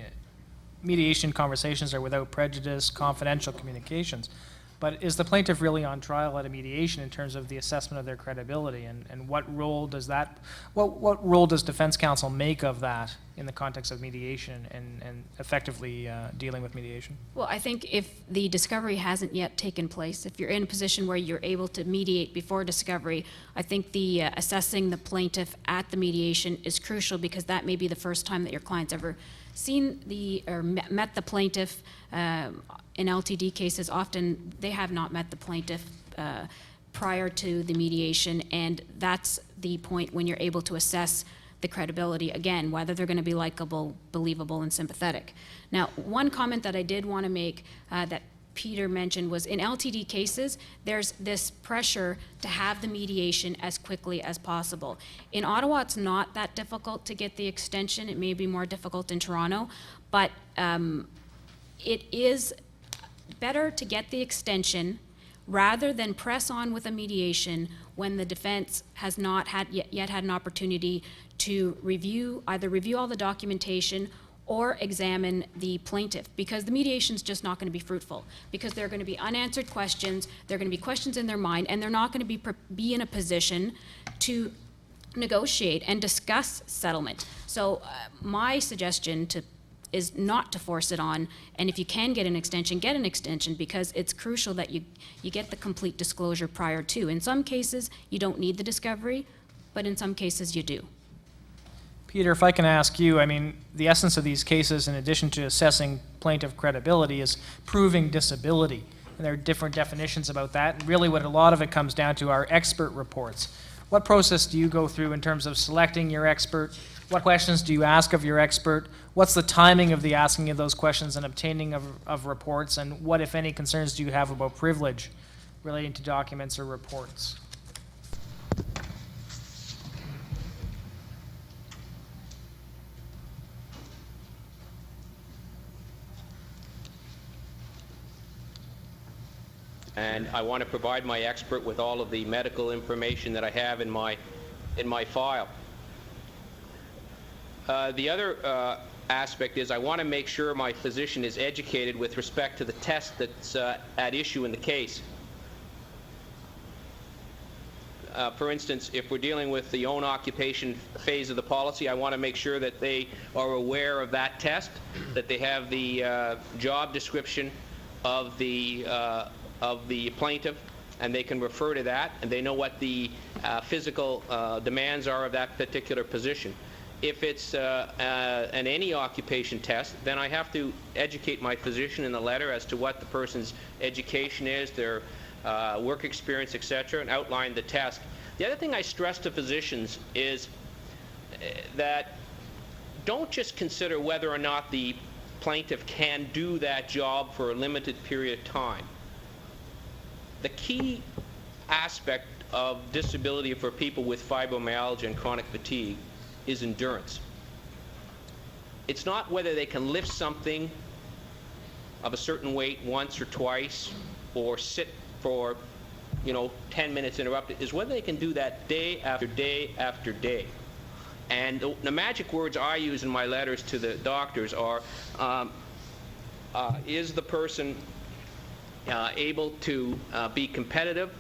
mediation conversations are without prejudice, confidential communications, but is the plaintiff really on trial at a mediation in terms of the assessment of their credibility, and what role does that, what role does defense counsel make of that in the context of mediation and effectively dealing with mediation? Well, I think if the discovery hasn't yet taken place, if you're in a position where you're able to mediate before discovery, I think the assessing the plaintiff at the mediation is crucial, because that may be the first time that your client's ever seen or met the plaintiff. In LTD cases, often they have not met the plaintiff prior to the mediation, and that's the point when you're able to assess the credibility, again, whether they're going to be likable, believable, and sympathetic. Now, one comment that I did want to make that Peter mentioned was, in LTD cases, there's this pressure to have the mediation as quickly as possible. In Ottawa, it's not that difficult to get the extension. It may be more difficult in Toronto, but it is better to get the extension rather than press on with a mediation when the defense has not yet had an opportunity to either review all the documentation or examine the plaintiff, because the mediation is just not going to be fruitful, because there are going to be unanswered questions, there are going to be questions in their mind, and they're not going to be in a position to negotiate and discuss settlement. So my suggestion is not to force it on, and if you can get an extension, because it's crucial that you get the complete disclosure prior to. In some cases, you don't need the discovery, but in some cases you do. Peter, if I can ask you, I mean, the essence of these cases, in addition to assessing plaintiff credibility, is proving disability. And there are different definitions about that. And really what a lot of it comes down to are expert reports. What process do you go through in terms of selecting your expert? What questions do you ask of your expert? What's the timing of the asking of those questions and obtaining of reports? And what, if any, concerns do you have about privilege relating to documents or reports? And I want to provide my expert with all of the medical information that I have in my file. The other aspect is I want to make sure my physician is educated with respect to the test that's at issue in the case. For instance, if we're dealing with the own occupation phase of the policy, I want to make sure that they are aware of that test, that they have the job description of the plaintiff, and they can refer to that, and they know what the physical demands are of that particular position. If it's an any occupation test, then I have to educate my physician in the letter as to what the person's education is, their work experience, etc., and outline the test. The other thing I stress to physicians is that don't just consider whether or not the plaintiff can do that job for a limited period of time. The key aspect of disability for people with fibromyalgia and chronic fatigue is endurance. It's not whether they can lift something of a certain weight once or twice or sit for 10 minutes uninterrupted. Is whether they can do that day after day after day. And the magic words I use in my letters to the doctors are, is the person able to be competitive,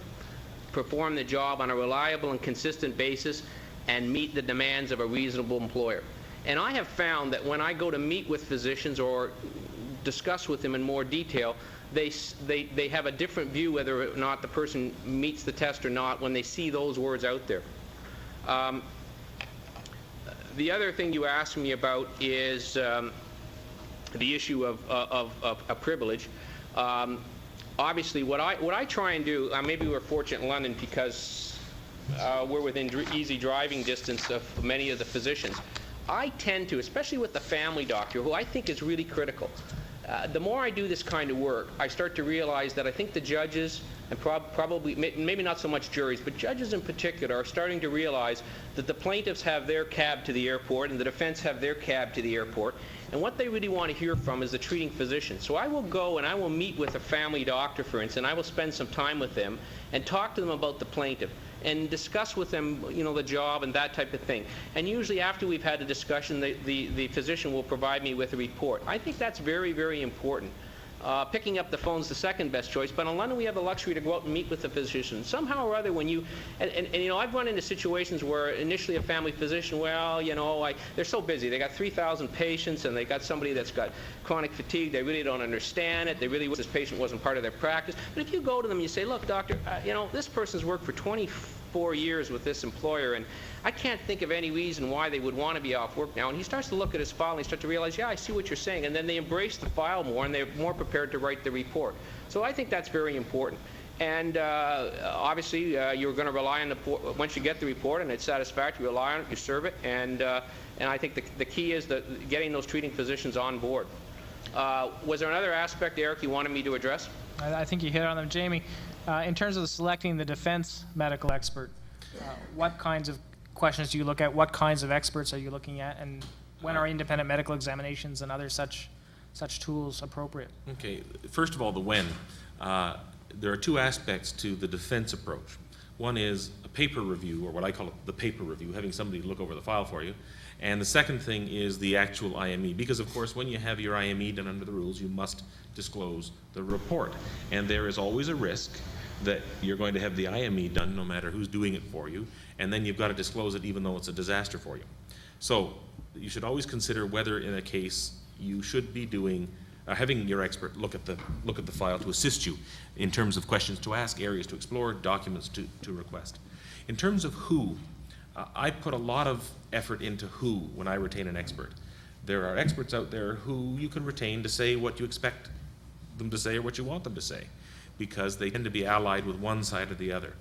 perform the job on a reliable and consistent basis, and meet the demands of a reasonable employer. And I have found that when I go to meet with physicians or discuss with them in more detail, they have a different view whether or not the person meets the test or not when they see those words out there. The other thing you asked me about is the issue of privilege. Obviously, what I try and do, maybe we're fortunate in London because we're within easy driving distance of many of the physicians. I tend to, especially with the family doctor, who I think is really critical, the more I do this kind of work, I start to realize that I think the judges and probably, maybe not so much juries, but judges in particular are starting to realize that the plaintiffs have their cab to the airport and the defense have their cab to the airport, and what they really want to hear from is the treating physician. So I will go and I will meet with a family doctor, for instance, and I will spend some time with them and talk to them about the plaintiff and discuss with them, the job and that type of thing. And usually after we've had a discussion, the physician will provide me with a report. I think that's very, very important. Picking up the phone's the second best choice, but in London we have the luxury to go out and meet with the physician. Somehow or other, when you, and I've run into situations where initially a family physician, they're so busy. They got 3,000 patients and they got somebody that's got chronic fatigue. They really don't understand it. They really wish this patient wasn't part of their practice. But if you go to them and you say, look, doctor, this person's worked for 24 years with this employer, and I can't think of any reason why they would want to be off work now. And he starts to look at his file and he starts to realize, yeah, I see what you're saying. And then they embrace the file more and they're more prepared to write the report. So I think that's very important. And obviously, you're going to rely on once you get the report and it's satisfactory, you rely on it, you serve it. And I think the key is getting those treating physicians on board. Was there another aspect, Eric, you wanted me to address? I think you hit on them, Jamie. In terms of selecting the defense medical expert, what kinds of questions do you look at? What kinds of experts are you looking at? And when are independent medical examinations and other such tools appropriate? Okay, first of all, the when. There are two aspects to the defense approach. One is a paper review, or what I call it the paper review, having somebody look over the file for you. And the second thing is the actual IME, because of course when you have your IME done under the rules, you must disclose the report. And there is always a risk that you're going to have the IME done no matter who's doing it for you, and then you've got to disclose it even though it's a disaster for you. So you should always consider whether in a case you should be doing having your expert look at the file to assist you in terms of questions to ask, areas to explore, documents to request. In terms of who, I put a lot of effort into who when I retain an expert. There are experts out there who you can retain to say what you expect them to say or what you want them to say, because they tend to be allied with one side or the other.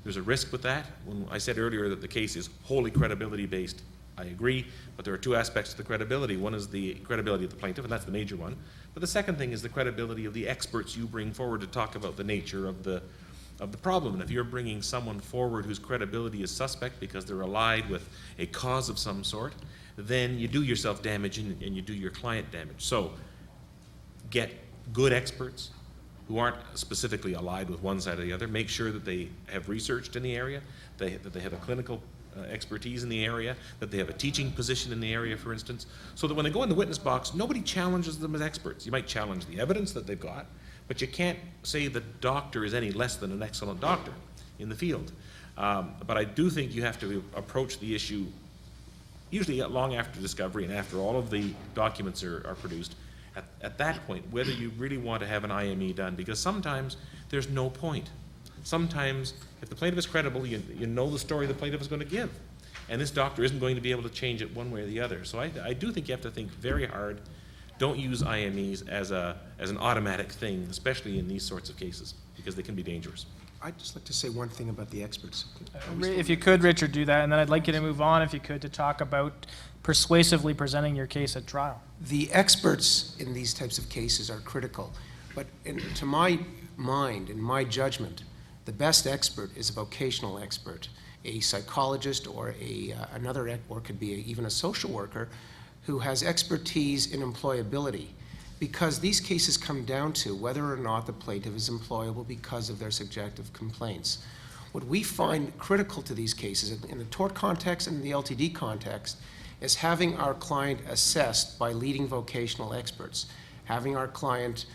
There's a risk with that. When I said earlier that the case is wholly credibility based, I agree, but there are two aspects to the credibility. One is the credibility of the plaintiff, and that's the major one. But the second thing is the credibility of the experts you bring forward to talk about the nature of the problem. And if you're bringing someone forward whose credibility is suspect because they're allied with a cause of some sort, then you do yourself damage and you do your client damage. So get good experts who aren't specifically allied with one side or the other. Make sure that they have researched in the area, that they have a clinical expertise in the area, that they have a teaching position in the area, for instance, so that when they go in the witness box, nobody challenges them as experts. You might challenge the evidence that they've got, but you can't say the doctor is any less than an excellent doctor in the field. But I do think you have to approach the issue usually long after discovery and after all of the documents are produced. At that point, whether you really want to have an IME done, because sometimes there's no point. Sometimes, if the plaintiff is credible, you know the story the plaintiff is going to give, and this doctor isn't going to be able to change it one way or the other. So I do think you have to think very hard. Don't use IMEs as an automatic thing, especially in these sorts of cases, because they can be dangerous. I'd just like to say one thing about the experts. If you could, Richard, do that, and then I'd like you to move on, if you could, to talk about persuasively presenting your case at trial. The experts in these types of cases are critical, but to my mind, in my judgment, the best expert is a vocational expert, a psychologist or or could be even a social worker who has expertise in employability, because these cases come down to whether or not the plaintiff is employable because of their subjective complaints. What we find critical to these cases, in the tort context and in the LTD context, is having our client assessed by leading vocational experts, having our client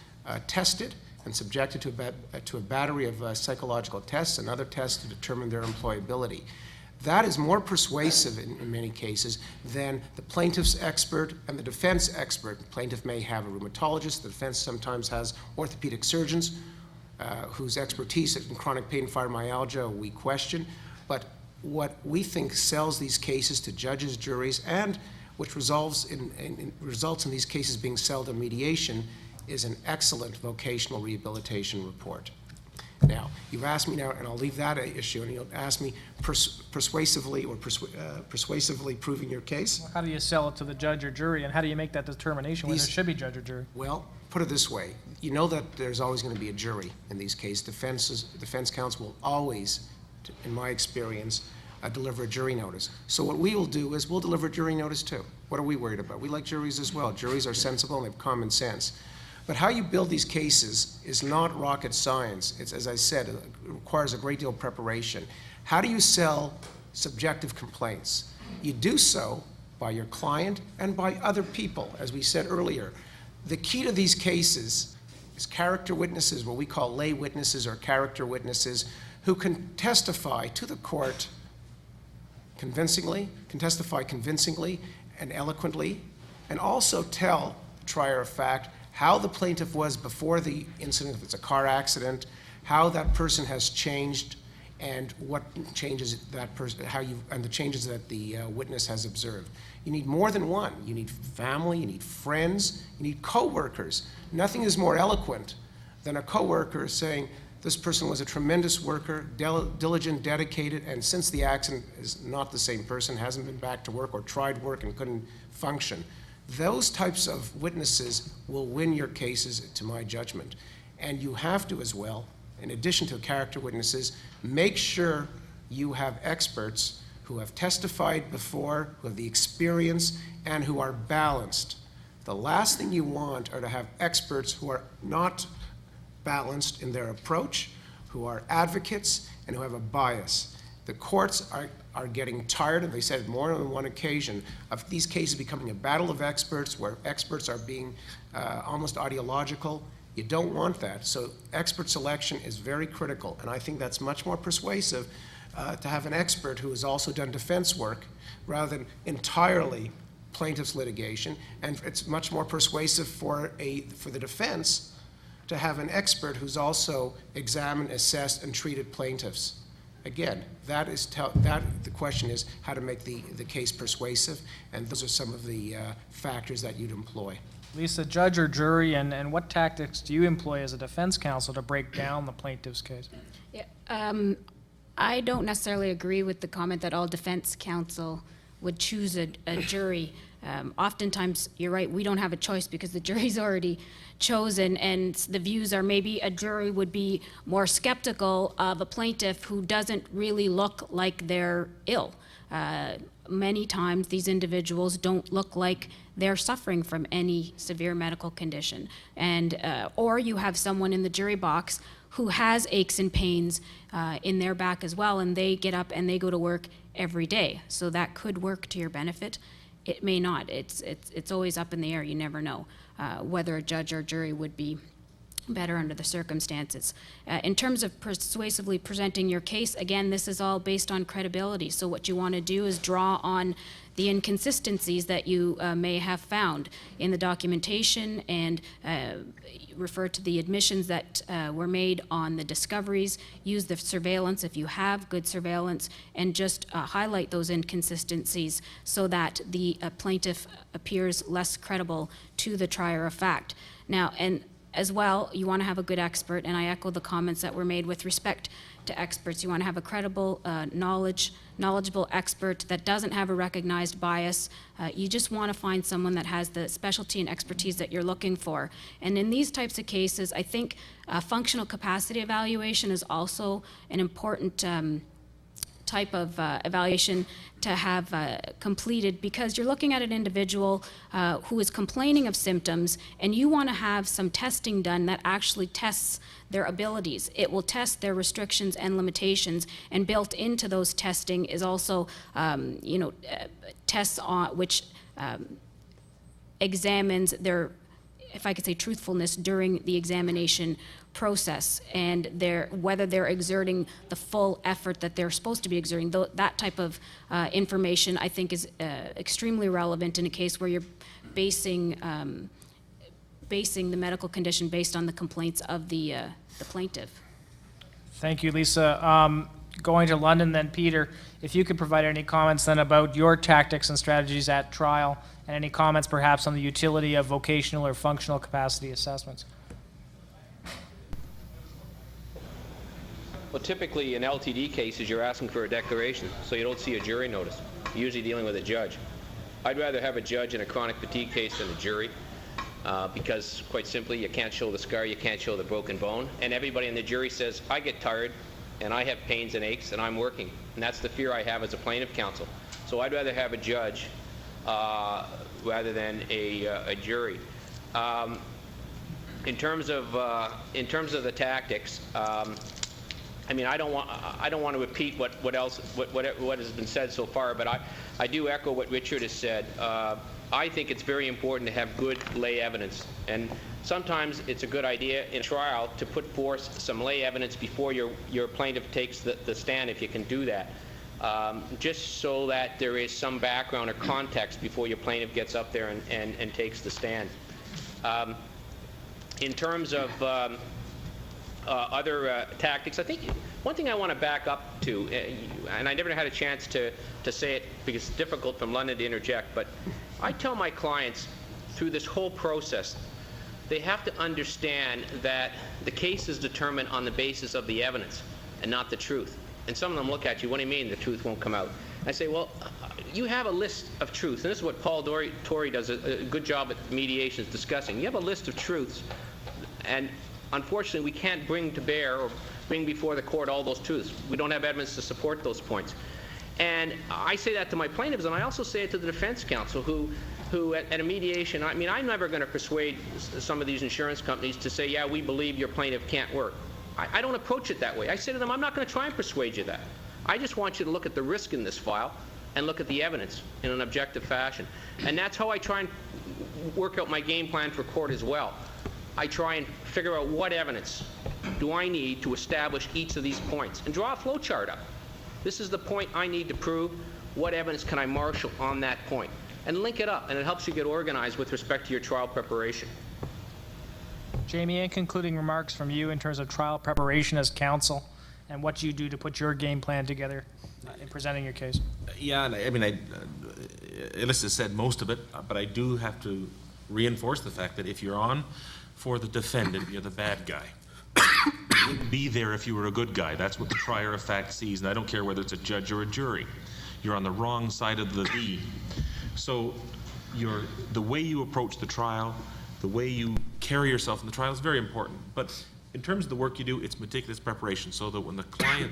tested and subjected to a battery of psychological tests and other tests to determine their employability. That is more persuasive in many cases than the plaintiff's expert and the defense expert. The plaintiff may have a rheumatologist, the defense sometimes has orthopedic surgeons whose expertise in chronic pain and fibromyalgia we question. But what we think sells these cases to judges, juries, and which results in these cases being settled in mediation is an excellent vocational rehabilitation report. Now, you've asked me now, and I'll leave that issue, and you'll ask me persuasively proving your case. How do you sell it to the judge or jury, and how do you make that determination whether it should be judge or jury? Well, put it this way. You know that there's always going to be a jury in these cases. Defense counsel will always, in my experience, deliver a jury notice. So what we will do is we'll deliver a jury notice too. What are we worried about? We like juries as well. Juries are sensible and they have common sense. But how you build these cases is not rocket science. It's, as I said, it requires a great deal of preparation. How do you sell subjective complaints? You do so by your client and by other people, as we said earlier. The key to these cases is character witnesses, what we call lay witnesses or character witnesses, who can testify to the court convincingly, can testify convincingly and eloquently, and also tell the trier of fact how the plaintiff was before the incident, if it's a car accident, how that person has changed, and what changes that person, and the changes that the witness has observed. You need more than one. You need family, you need friends, you need co-workers. Nothing is more eloquent than a co-worker saying, this person was a tremendous worker, diligent, dedicated, and since the accident is not the same person, hasn't been back to work or tried work and couldn't function. Those types of witnesses will win your cases, to my judgment. And you have to as well, in addition to character witnesses, make sure you have experts who have testified before, who have the experience, and who are balanced. The last thing you want are to have experts who are not balanced in their approach, who are advocates, and who have a bias. The courts are getting tired, and they said more than one occasion, of these cases becoming a battle of experts where experts are being almost ideological. You don't want that. So expert selection is very critical, and I think that's much more persuasive to have an expert who has also done defense work rather than entirely plaintiff's litigation, and it's much more persuasive for the defense to have an expert who's also examined, assessed, and treated plaintiffs. Again, the question is how to make the case persuasive, and those are some of the factors that you'd employ. Lisa, judge or jury, and what tactics do you employ as a defense counsel to break down the plaintiff's case? Yeah, I don't necessarily agree with the comment that all defense counsel would choose a jury. Oftentimes, you're right, we don't have a choice because the jury's already chosen, and the views are maybe a jury would be more skeptical of a plaintiff who doesn't really look like they're ill. Many times, these individuals don't look like they're suffering from any severe medical condition. And, or you have someone in the jury box who has aches and pains in their back as well, and they get up and they go to work every day. So that could work to your benefit. It may not. It's always up in the air. You never know whether a judge or jury would be better under the circumstances. In terms of persuasively presenting your case, again, this is all based on credibility. So what you want to do is draw on the inconsistencies that you may have found in the documentation and refer to the admissions that were made on the discoveries, use the surveillance if you have good surveillance, and just highlight those inconsistencies so that the plaintiff appears less credible to the trier of fact. Now, and as well, you want to have a good expert, and I echo the comments that were made with respect to experts. You want to have a credible, knowledgeable expert that doesn't have a recognized bias. You just want to find someone that has the specialty and expertise that you're looking for. And in these types of cases, I think functional capacity evaluation is also an important type of evaluation to have completed, because you're looking at an individual who is complaining of symptoms, and you want to have some testing done that actually tests their abilities. It will test their restrictions and limitations, and built into those testing is also tests on which examines their, if I could say, truthfulness during the examination process, and whether they're exerting the full effort that they're supposed to be exerting. That type of information, I think, is extremely relevant in a case where you're basing the medical condition based on the complaints of the plaintiff. Thank you, Lisa. Going to London then, Peter, if you could provide any comments then about your tactics and strategies at trial, and any comments perhaps on the utility of vocational or functional capacity assessments. Well, typically in LTD cases, you're asking for a declaration, so you don't see a jury notice. You're usually dealing with a judge. I'd rather have a judge in a chronic fatigue case than a jury. because, quite simply, you can't show the scar, you can't show the broken bone, and everybody in the jury says, I get tired, and I have pains and aches, and I'm working. And that's the fear I have as a plaintiff counsel. So I'd rather have a judge rather than a jury. In terms of the tactics, I mean, I don't want to repeat what has been said so far, but I do echo what Richard has said. I think it's very important to have good lay evidence, and sometimes it's a good idea in trial to put forth some lay evidence before your plaintiff takes the stand, if you can do that, just so that there is some background or context before your plaintiff gets up there and takes the stand. In terms of other tactics, I think one thing I want to back up to, and I never had a chance to say it because it's difficult from London to interject, but I tell my clients through this whole process, they have to understand that the case is determined on the basis of the evidence and not the truth. And some of them look at you, what do you mean the truth won't come out? I say, well, you have a list of truths, and this is what Paul Torrey does a good job at mediations discussing. You have a list of truths, and unfortunately we can't bring to bear or bring before the court all those truths. We don't have evidence to support those points. And I say that to my plaintiffs, and I also say it to the defense counsel who at a mediation, I mean, I'm never going to persuade some of these insurance companies to say, yeah, we believe your plaintiff can't work. I don't approach it that way. I say to them, I'm not going to try and persuade you that. I just want you to look at the risk in this file and look at the evidence in an objective fashion. And that's how I try and work out my game plan for court as well. I try and figure out what evidence do I need to establish each of these points and draw a flow chart up. This is the point I need to prove. What evidence can I marshal on that point? And link it up, and it helps you get organized with respect to your trial preparation. Jamie, any concluding remarks from you in terms of trial preparation as counsel and what you do to put your game plan together in presenting your case? Yeah, and I mean, Alyssa said most of it, but I do have to reinforce the fact that if you're on for the defendant, you're the bad guy. You wouldn't be there if you were a good guy. That's what the trier of fact sees, and I don't care whether it's a judge or a jury. You're on the wrong side of the V. So the way you approach the trial, the way you carry yourself in the trial is very important. But in terms of the work you do, it's meticulous preparation so that when the client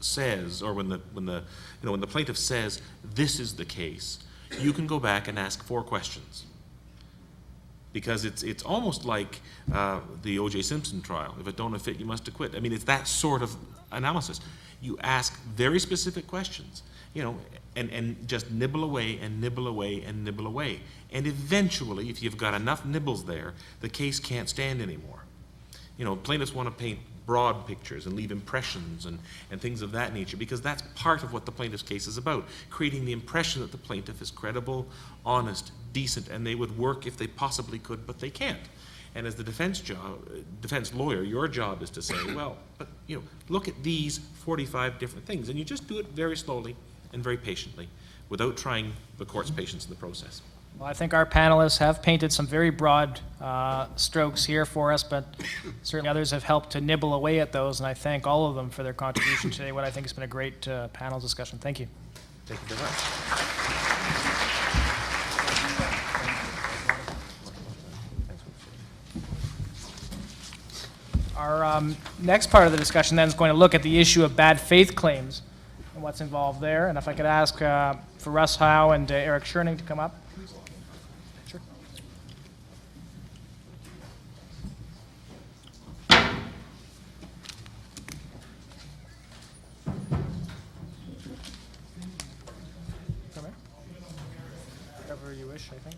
says, or when the plaintiff says, this is the case, you can go back and ask 4 questions. Because it's almost like the O.J. Simpson trial. If it don't fit, you must acquit. I mean, it's that sort of analysis. You ask very specific questions, and just nibble away and nibble away and nibble away. And eventually, if you've got enough nibbles there, the case can't stand anymore. Plaintiffs want to paint broad pictures and leave impressions and things of that nature, because that's part of what the plaintiff's case is about, creating the impression that the plaintiff is credible, honest, decent, and they would work if they possibly could, but they can't. And as the defense lawyer, your job is to say, well, but look at these 45 different things, and you just do it very slowly and very patiently, without trying the court's patience in the process. Well, I think our panelists have painted some very broad strokes here for us, but certainly others have helped to nibble away at those, and I thank all of them for their contribution today, what I think has been a great panel discussion. Thank you. Thank you very much. Our next part of the discussion then is going to look at the issue of bad faith claims and what's involved there. And if I could ask for Russ Howe and Eric Schjerning to come up. Sure. Come here. Whatever you wish, I think.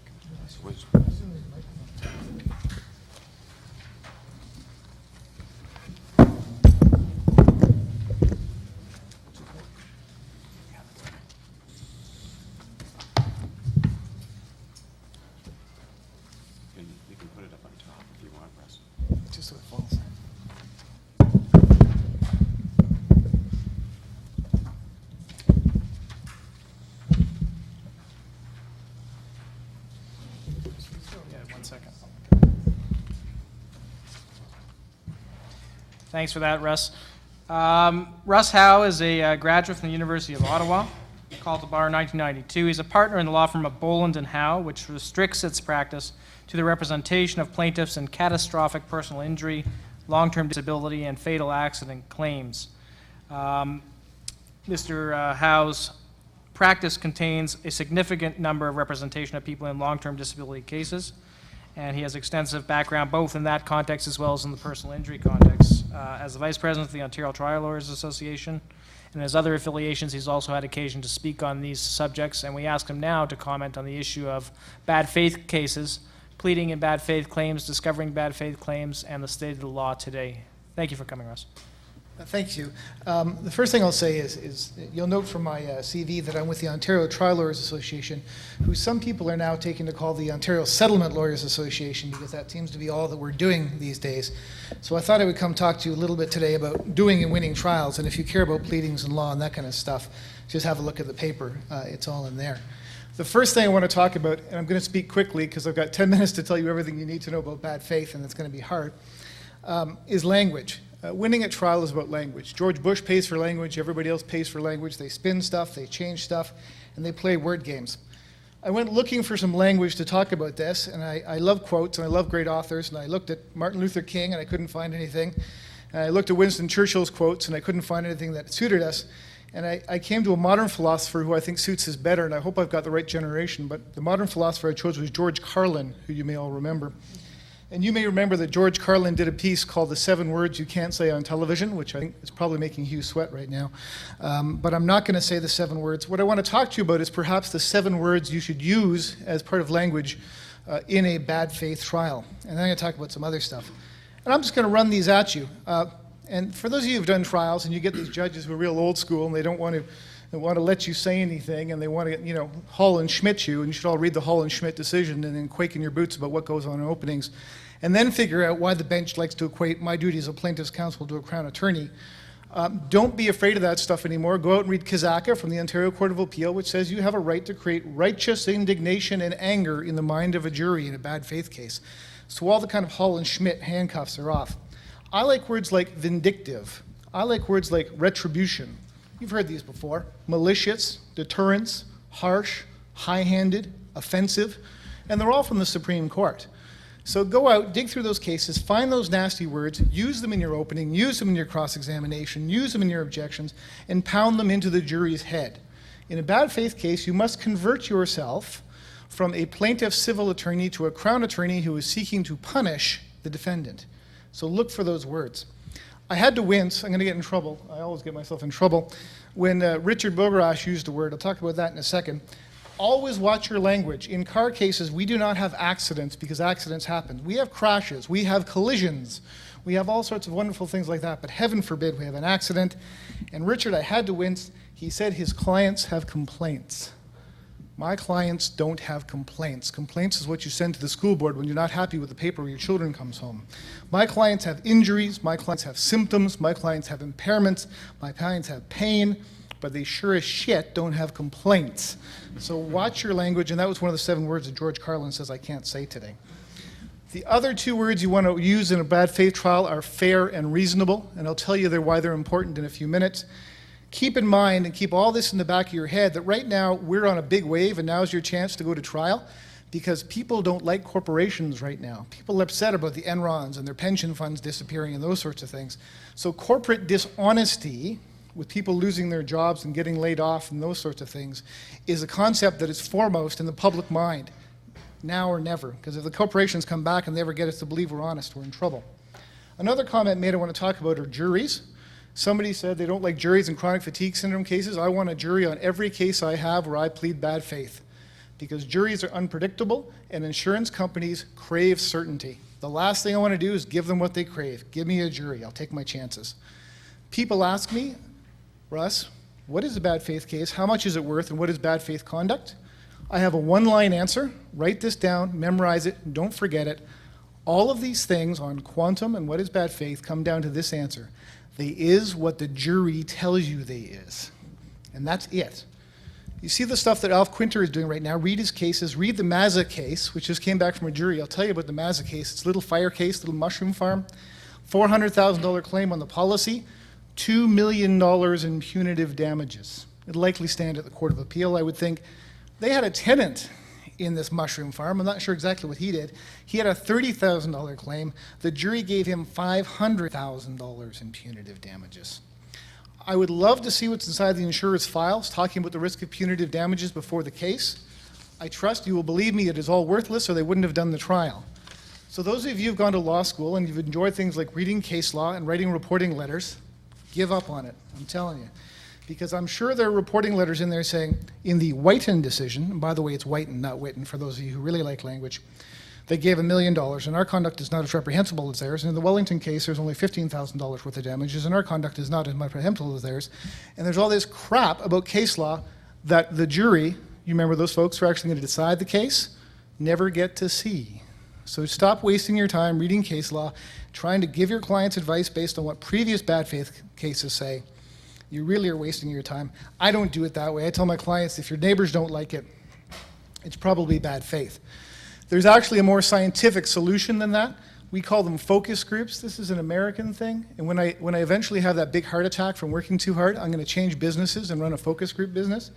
You can put it up on top if you want, Russ. Just so it falls. Yeah, 1 second. Thanks for that, Russ. Russ Howe is a graduate from the University of Ottawa, called to bar in 1992. He's a partner in the law firm of Boland & Howe, which restricts its practice to the representation of plaintiffs in catastrophic personal injury, long-term disability, and fatal accident claims. Mr. Howe's practice contains a significant number of representation of people in long-term disability cases, and he has extensive background both in that context as well as in the personal injury context. As the Vice President of the Ontario Trial Lawyers Association and his other affiliations, he's also had occasion to speak on these subjects, and we ask him now to comment on the issue of bad faith cases, pleading in bad faith claims, discovering bad faith claims, and the state of the law today. Thank you for coming, Russ. Thank you. The first thing I'll say is you'll note from my CV that I'm with the Ontario Trial Lawyers Association, who some people are now taking to call the Ontario Settlement Lawyers Association, because that seems to be all that we're doing these days. So I thought I would come talk to you a little bit today about doing and winning trials, and if you care about pleadings and law and that kind of stuff, just have a look at the paper. It's all in there. The first thing I want to talk about, and I'm going to speak quickly because I've got 10 minutes to tell you everything you need to know about bad faith, and it's going to be hard, is language. Winning at trial is about language. George Bush pays for language, everybody else pays for language. They spin stuff, they change stuff, and they play word games. I went looking for some language to talk about this, and I love quotes, and I love great authors, and I looked at Martin Luther King, and I couldn't find anything. And I looked at Winston Churchill's quotes, and I couldn't find anything that suited us. And I came to a modern philosopher who I think suits us better, and I hope I've got the right generation, but the modern philosopher I chose was George Carlin, who you may all remember. And you may remember that George Carlin did a piece called The 7 Words You Can't Say on Television, which I think is probably making Hugh sweat right now. But I'm not going to say the 7 words. What I want to talk to you about is perhaps the 7 words you should use as part of language in a bad faith trial. And then I'm going to talk about some other stuff. And I'm just going to run these at you. And for those of you who've done trials and you get these judges who are real old school and they don't want to let you say anything, and they want to, Hall and Schmidt you, and you should all read the Hall and Schmidt decision and then quake in your boots about what goes on in openings, and then figure out why the bench likes to equate my duty as a plaintiff's counsel to a Crown attorney. Don't be afraid of that stuff anymore. Go out and read Kazaka from the Ontario Court of Appeal, which says you have a right to create righteous indignation and anger in the mind of a jury in a bad faith case. So all the kind of Hall and Schmidt handcuffs are off. I like words like vindictive. I like words like retribution. You've heard these before. Malicious, deterrence, harsh, high-handed, offensive, and they're all from the Supreme Court. So go out, dig through those cases, find those nasty words, use them in your opening, use them in your cross-examination, use them in your objections, and pound them into the jury's head. In a bad faith case, you must convert yourself from a plaintiff civil attorney to a Crown attorney who is seeking to punish the defendant. So look for those words. I had to wince. I'm going to get in trouble. I always get myself in trouble. When Richard Bogoroch used a word, I'll talk about that in a second. Always watch your language. In car cases, we do not have accidents because accidents happen. We have crashes. We have collisions. We have all sorts of wonderful things like that, but heaven forbid we have an accident. And Richard, I had to wince. He said his clients have complaints. My clients don't have complaints. Complaints is what you send to the school board when you're not happy with the paper when your children comes home. My clients have injuries. My clients have symptoms. My clients have impairments. My clients have pain. But they sure as shit don't have complaints. So watch your language, and that was one of the 7 words that George Carlin says I can't say today. The other 2 words you want to use in a bad faith trial are fair and reasonable, and I'll tell you why they're important in a few minutes. Keep in mind, and keep all this in the back of your head, that right now we're on a big wave, and now's your chance to go to trial, because people don't like corporations right now. People are upset about the Enrons and their pension funds disappearing and those sorts of things. So corporate dishonesty, with people losing their jobs and getting laid off and those sorts of things, is a concept that is foremost in the public mind, now or never. Because if the corporations come back and they ever get us to believe we're honest, we're in trouble. Another comment made I want to talk about are juries. Somebody said they don't like juries in chronic fatigue syndrome cases. I want a jury on every case I have where I plead bad faith. Because juries are unpredictable and insurance companies crave certainty. The last thing I want to do is give them what they crave. Give me a jury. I'll take my chances. People ask me, Russ, what is a bad faith case? How much is it worth? And what is bad faith conduct? I have a 1-line answer. Write this down, memorize it, don't forget it. All of these things on quantum and what is bad faith come down to this answer. They is what the jury tells you they is. And that's it. You see the stuff that Alf Quinter is doing right now. Read his cases. Read the Mazza case, which just came back from a jury. I'll tell you about the Mazza case. It's a little fire case, little mushroom farm. $400,000 claim on the policy. $2 million in punitive damages. It'll likely stand at the Court of Appeal, I would think. They had a tenant in this mushroom farm. I'm not sure exactly what he did. He had a $30,000 claim. The jury gave him $500,000 in punitive damages. I would love to see what's inside the insurer's files talking about the risk of punitive damages before the case. I trust you will believe me, it is all worthless, or they wouldn't have done the trial. So those of you who've gone to law school and you've enjoyed things like reading case law and writing reporting letters, give up on it, I'm telling you. Because I'm sure there are reporting letters in there saying, in the Whiten decision, and by the way, it's Whiten, not Witten, for those of you who really like language, they gave $1 million, and our conduct is not as reprehensible as theirs. And in the Wellington case, there's only $15,000 worth of damages, and our conduct is not as reprehensible as theirs. And there's all this crap about case law that the jury, you remember those folks who are actually going to decide the case, never get to see. So stop wasting your time reading case law, trying to give your clients advice based on what previous bad faith cases say. You really are wasting your time. I don't do it that way. I tell my clients, if your neighbors don't like it, it's probably bad faith. There's actually a more scientific solution than that. We call them focus groups. This is an American thing. And when I eventually have that big heart attack from working too hard, I'm going to change businesses and run a focus group business.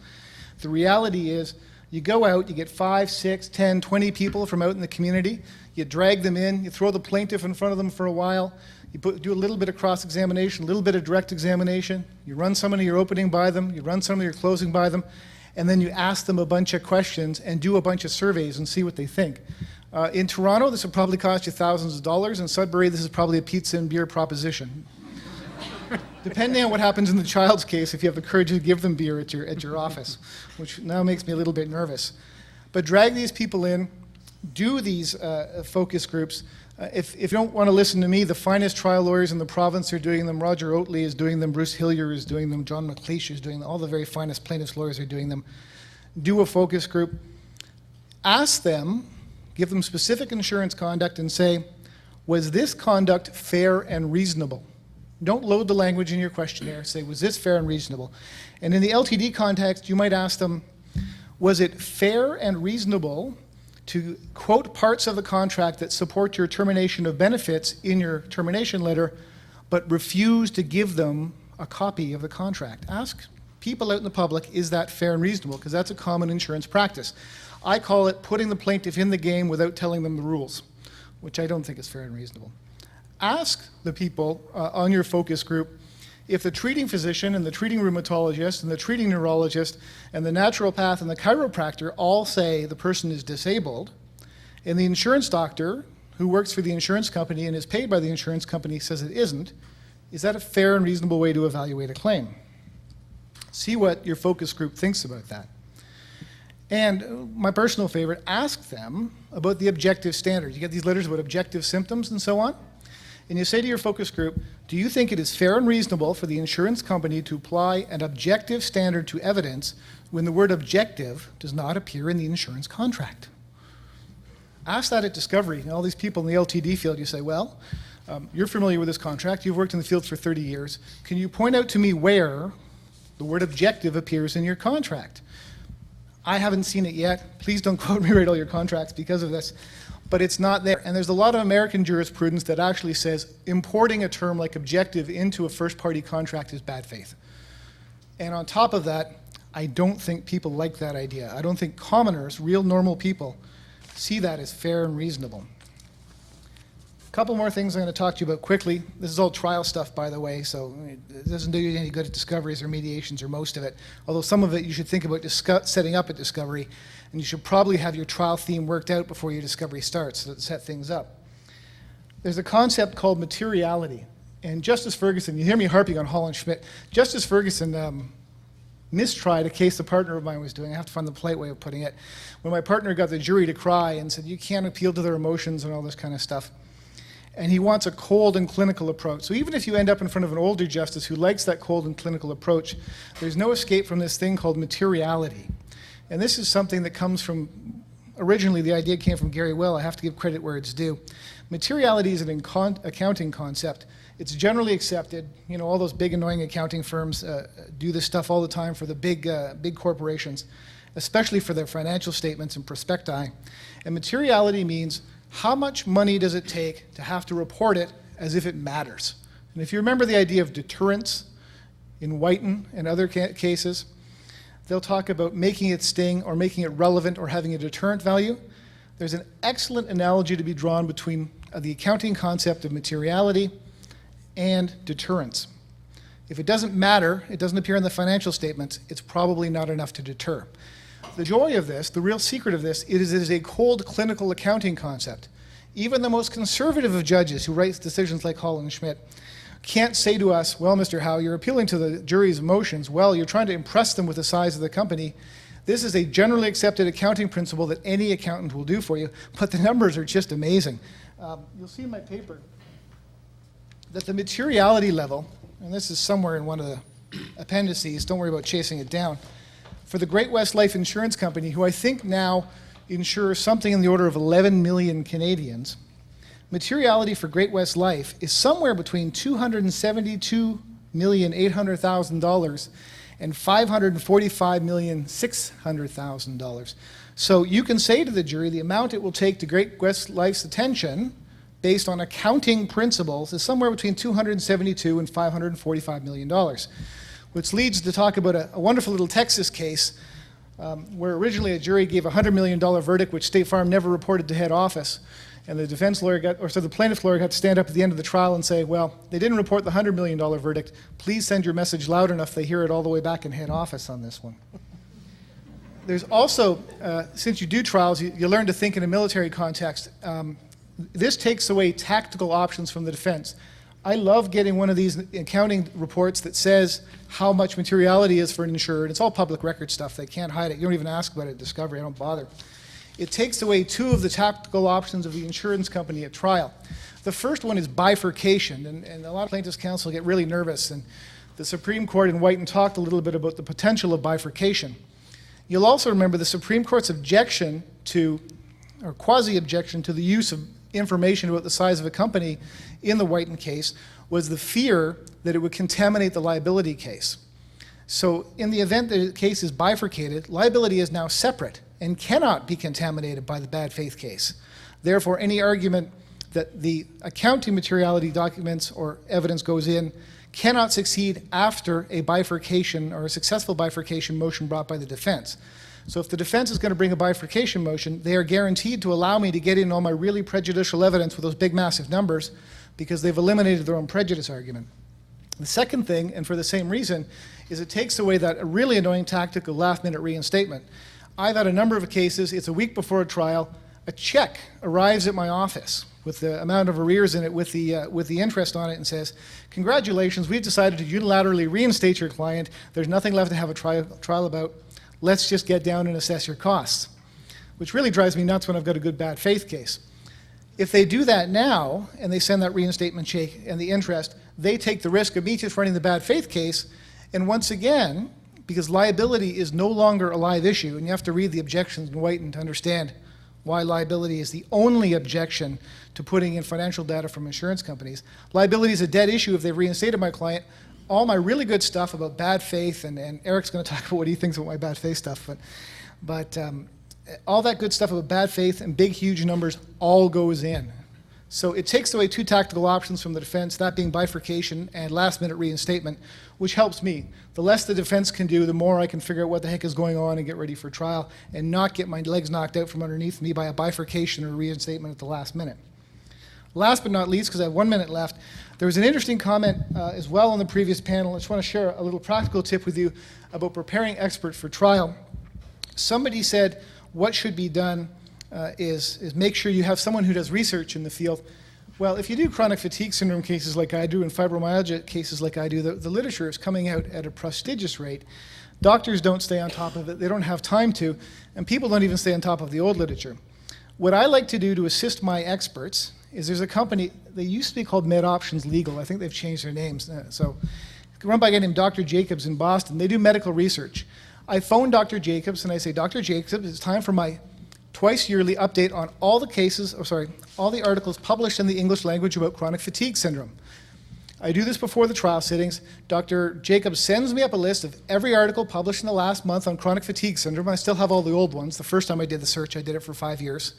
The reality is, you go out, you get 5, 6, 10, 20 people from out in the community, you drag them in, you throw the plaintiff in front of them for a while, you do a little bit of cross-examination, a little bit of direct examination, you run some of your opening by them, you run some of your closing by them, and then you ask them a bunch of questions and do a bunch of surveys and see what they think. In Toronto, this would probably cost you thousands of dollars. In Sudbury, this is probably a pizza and beer proposition. Depending on what happens in the child's case, if you have the courage to give them beer at your office, which now makes me a little bit nervous. But drag these people in, do these focus groups. If you don't want to listen to me, the finest trial lawyers in the province are doing them. Roger Oatley is doing them. Bruce Hillier is doing them. John McLeish is doing them. All the very finest plaintiffs' lawyers are doing them. Do a focus group. Ask them, give them specific insurance conduct and say, was this conduct fair and reasonable? Don't load the language in your questionnaire. Say, was this fair and reasonable? And in the LTD context, you might ask them, was it fair and reasonable to quote parts of the contract that support your termination of benefits in your termination letter, but refuse to give them a copy of the contract? Ask people out in the public, is that fair and reasonable? Because that's a common insurance practice. I call it putting the plaintiff in the game without telling them the rules, which I don't think is fair and reasonable. Ask the people on your focus group if the treating physician and the treating rheumatologist and the treating neurologist and the naturopath and the chiropractor all say the person is disabled, and the insurance doctor who works for the insurance company and is paid by the insurance company says it isn't, is that a fair and reasonable way to evaluate a claim? See what your focus group thinks about that. And my personal favorite, ask them about the objective standard. You get these letters about objective symptoms and so on. And you say to your focus group, do you think it is fair and reasonable for the insurance company to apply an objective standard to evidence when the word objective does not appear in the insurance contract? Ask that at discovery. And all these people in the LTD field, you say, well, you're familiar with this contract. You've worked in the field for 30 years. Can you point out to me where the word objective appears in your contract? I haven't seen it yet. Please don't quote me right all your contracts because of this. But it's not there. And there's a lot of American jurisprudence that actually says importing a term like objective into a first-party contract is bad faith. And on top of that, I don't think people like that idea. I don't think commoners, real normal people, see that as fair and reasonable. A couple more things I'm going to talk to you about quickly. This is all trial stuff, by the way, so it doesn't do you any good at discoveries or mediations or most of it. Although some of it you should think about setting up at discovery. And you should probably have your trial theme worked out before your discovery starts to set things up. There's a concept called materiality. And Justice Ferguson, you hear me harping on Holland Schmidt, Justice Ferguson mistried a case a partner of mine was doing. I have to find the polite way of putting it. When my partner got the jury to cry and said, you can't appeal to their emotions and all this kind of stuff. And he wants a cold and clinical approach. So even if you end up in front of an older justice who likes that cold and clinical approach, there's no escape from this thing called materiality. And this is something that comes from, originally the idea came from Gary Will. I have to give credit where it's due. Materiality is an accounting concept. It's generally accepted. You know, all those big annoying accounting firms do this stuff all the time for the big corporations, especially for their financial statements and prospecti. And materiality means how much money does it take to have to report it as if it matters. And if you remember the idea of deterrence in Whiten and other cases, they'll talk about making it sting or making it relevant or having a deterrent value. There's an excellent analogy to be drawn between the accounting concept of materiality and deterrence. If it doesn't matter, it doesn't appear in the financial statements, it's probably not enough to deter. The joy of this, the real secret of this, it is a cold clinical accounting concept. Even the most conservative of judges who write decisions like Holland and Schmidt can't say to us, well, Mr. Howe, you're appealing to the jury's emotions. Well, you're trying to impress them with the size of the company. This is a generally accepted accounting principle that any accountant will do for you, but the numbers are just amazing. You'll see in my paper that the materiality level, and this is somewhere in one of the appendices, don't worry about chasing it down, for the Great West Life Insurance Company, who I think now insures something in the order of 11 million Canadians, materiality for Great West Life is somewhere between $272,800,000 and $545,600,000. So you can say to the jury the amount it will take to Great West Life's attention based on accounting principles is somewhere between $272 and $545 million, which leads to talk about a wonderful little Texas case where originally a jury gave a $100 million verdict, which State Farm never reported to head office. And the defense lawyer the plaintiff's lawyer got to stand up at the end of the trial and say, well, they didn't report the $100 million verdict. Please send your message loud enough they hear it all the way back in head office on this one. There's also, since you do trials, you learn to think in a military context. This takes away tactical options from the defense. I love getting one of these accounting reports that says how much materiality is for an insured. It's all public record stuff. They can't hide it. You don't even ask about it at discovery. I don't bother. It takes away two of the tactical options of the insurance company at trial. The first one is bifurcation, and a lot of plaintiffs' counsel get really nervous, and the Supreme Court in Wright talked a little bit about the potential of bifurcation. You'll also remember the Supreme Court's objection to, or quasi-objection to the use of information about the size of a company in the Wright case was the fear that it would contaminate the liability case. So in the event that the case is bifurcated, liability is now separate and cannot be contaminated by the bad faith case. Therefore, any argument that the accounting materiality documents or evidence goes in cannot succeed after a bifurcation or a successful bifurcation motion brought by the defense. So if the defense is going to bring a bifurcation motion, they are guaranteed to allow me to get in all my really prejudicial evidence with those big massive numbers because they've eliminated their own prejudice argument. The second thing, and for the same reason, is it takes away that really annoying tactical last-minute reinstatement. I've had a number of cases, it's a week before a trial, a check arrives at my office with the amount of arrears in it with the interest on it and says, congratulations, we've decided to unilaterally reinstate your client. There's nothing left to have a trial about. Let's just get down and assess your costs, which really drives me nuts when I've got a good bad faith case. If they do that now and they send that reinstatement check and the interest, they take the risk of me just running the bad faith case, and once again, because liability is no longer a live issue, and you have to read the objections in Wright to understand why liability is the only objection to putting in financial data from insurance companies. Liability is a dead issue if they've reinstated my client. All my really good stuff about bad faith, and Eric's going to talk about what he thinks about my bad faith stuff, but all that good stuff about bad faith and big, huge numbers all goes in. So it takes away two tactical options from the defense, that being bifurcation and last-minute reinstatement, which helps me. The less the defense can do, the more I can figure out what the heck is going on and get ready for trial and not get my legs knocked out from underneath me by a bifurcation or reinstatement at the last minute. Last but not least, because I have 1 minute left, there was an interesting comment as well on the previous panel. I just want to share a little practical tip with you about preparing experts for trial. Somebody said what should be done is make sure you have someone who does research in the field. Well, if you do chronic fatigue syndrome cases like I do and fibromyalgia cases like I do, the literature is coming out at a prestigious rate. Doctors don't stay on top of it, they don't have time to, and people don't even stay on top of the old literature. What I like to do to assist my experts is there's a company, they used to be called Med Options Legal, I think they've changed their names, run by a guy named Dr. Jacobs in Boston. They do medical research. I phone Dr. Jacobs and I say, Dr. Jacobs, it's time for my twice yearly update on all the articles published in the English language about chronic fatigue syndrome. I do this before the trial sittings. Dr. Jacobs sends me up a list of every article published in the last month on chronic fatigue syndrome. I still have all the old ones. The first time I did the search, I did it for 5 years.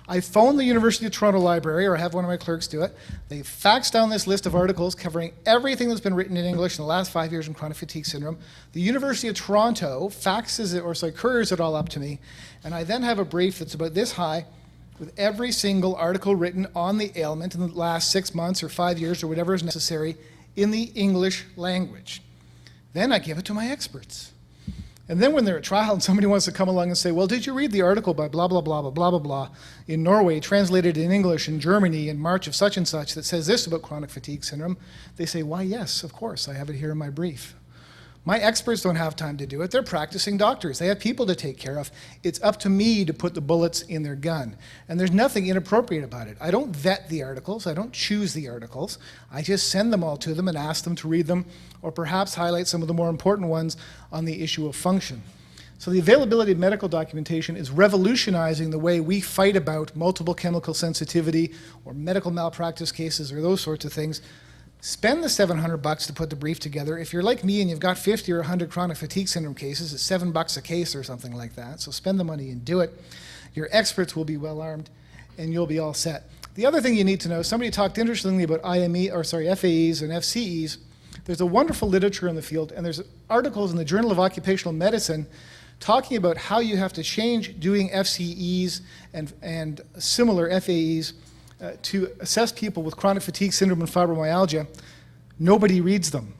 I phoned the University of Toronto Library, or I have one of my clerks do it. They faxed down this list of articles covering everything that's been written in English in the last 5 years in chronic fatigue syndrome. The University of Toronto faxes it, or couriers it all up to me, and I then have a brief that's about this high with every single article written on the ailment in the last 6 months or 5 years or whatever is necessary in the English language. Then I give it to my experts. And then when they're at trial and somebody wants to come along and say, well, did you read the article by blah, blah, blah, blah, blah, blah, blah, in Norway, translated in English in Germany in March of such and such that says this about chronic fatigue syndrome? They say, why, yes, of course, I have it here in my brief. My experts don't have time to do it. They're practicing doctors. They have people to take care of. It's up to me to put the bullets in their gun. And there's nothing inappropriate about it. I don't vet the articles. I don't choose the articles. I just send them all to them and ask them to read them, or perhaps highlight some of the more important ones on the issue of function. So the availability of medical documentation is revolutionizing the way we fight about multiple chemical sensitivity or medical malpractice cases or those sorts of things. Spend the $700 to put the brief together. If you're like me and you've got 50 or 100 chronic fatigue syndrome cases, it's $7 a case or something like that. So spend the money and do it. Your experts will be well armed and you'll be all set. The other thing you need to know, somebody talked interestingly about FAEs and FCEs. There's a wonderful literature in the field, and there's articles in the Journal of Occupational Medicine talking about how you have to change doing FCEs and similar FAEs to assess people with chronic fatigue syndrome and fibromyalgia. Nobody reads them.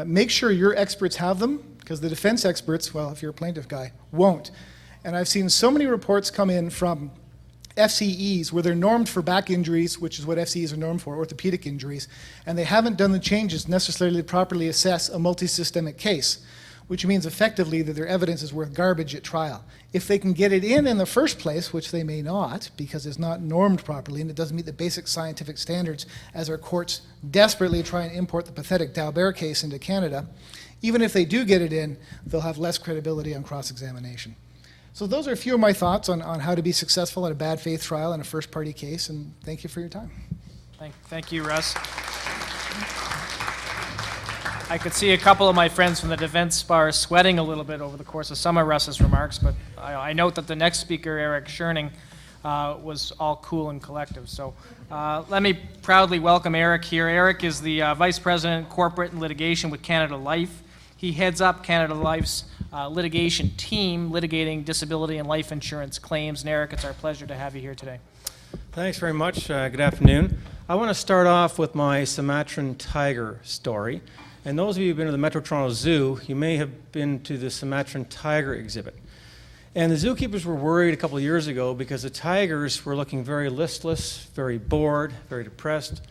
Make sure your experts have them, because the defense experts, well, if you're a plaintiff guy, won't. And I've seen so many reports come in from FCEs where they're normed for back injuries, which is what FCEs are normed for, orthopedic injuries, and they haven't done the changes necessarily to properly assess a multisystemic case, which means effectively that their evidence is worth garbage at trial. If they can get it in the first place, which they may not, because it's not normed properly and it doesn't meet the basic scientific standards as our courts desperately try and import the pathetic Dalbert case into Canada, even if they do get it in, they'll have less credibility on cross-examination. So those are a few of my thoughts on how to be successful at a bad faith trial in a first-party case, and thank you for your time. Thank you, Russ. I could see a couple of my friends from the defense bar sweating a little bit over the course of some of Russ's remarks, but I note that the next speaker, Eric Schjerning, was all cool and collective. So let me proudly welcome Eric here. Eric is the Vice President, Corporate and Litigation with Canada Life. He heads up Canada Life's litigation team, litigating disability and life insurance claims. And Eric, it's our pleasure to have you here today. Thanks very much. Good afternoon. I want to start off with my Sumatran tiger story. And those of you who've been to the Metro Toronto Zoo, you may have been to the Sumatran tiger exhibit. And the zookeepers were worried a couple of years ago because the tigers were looking very listless, very bored, very depressed.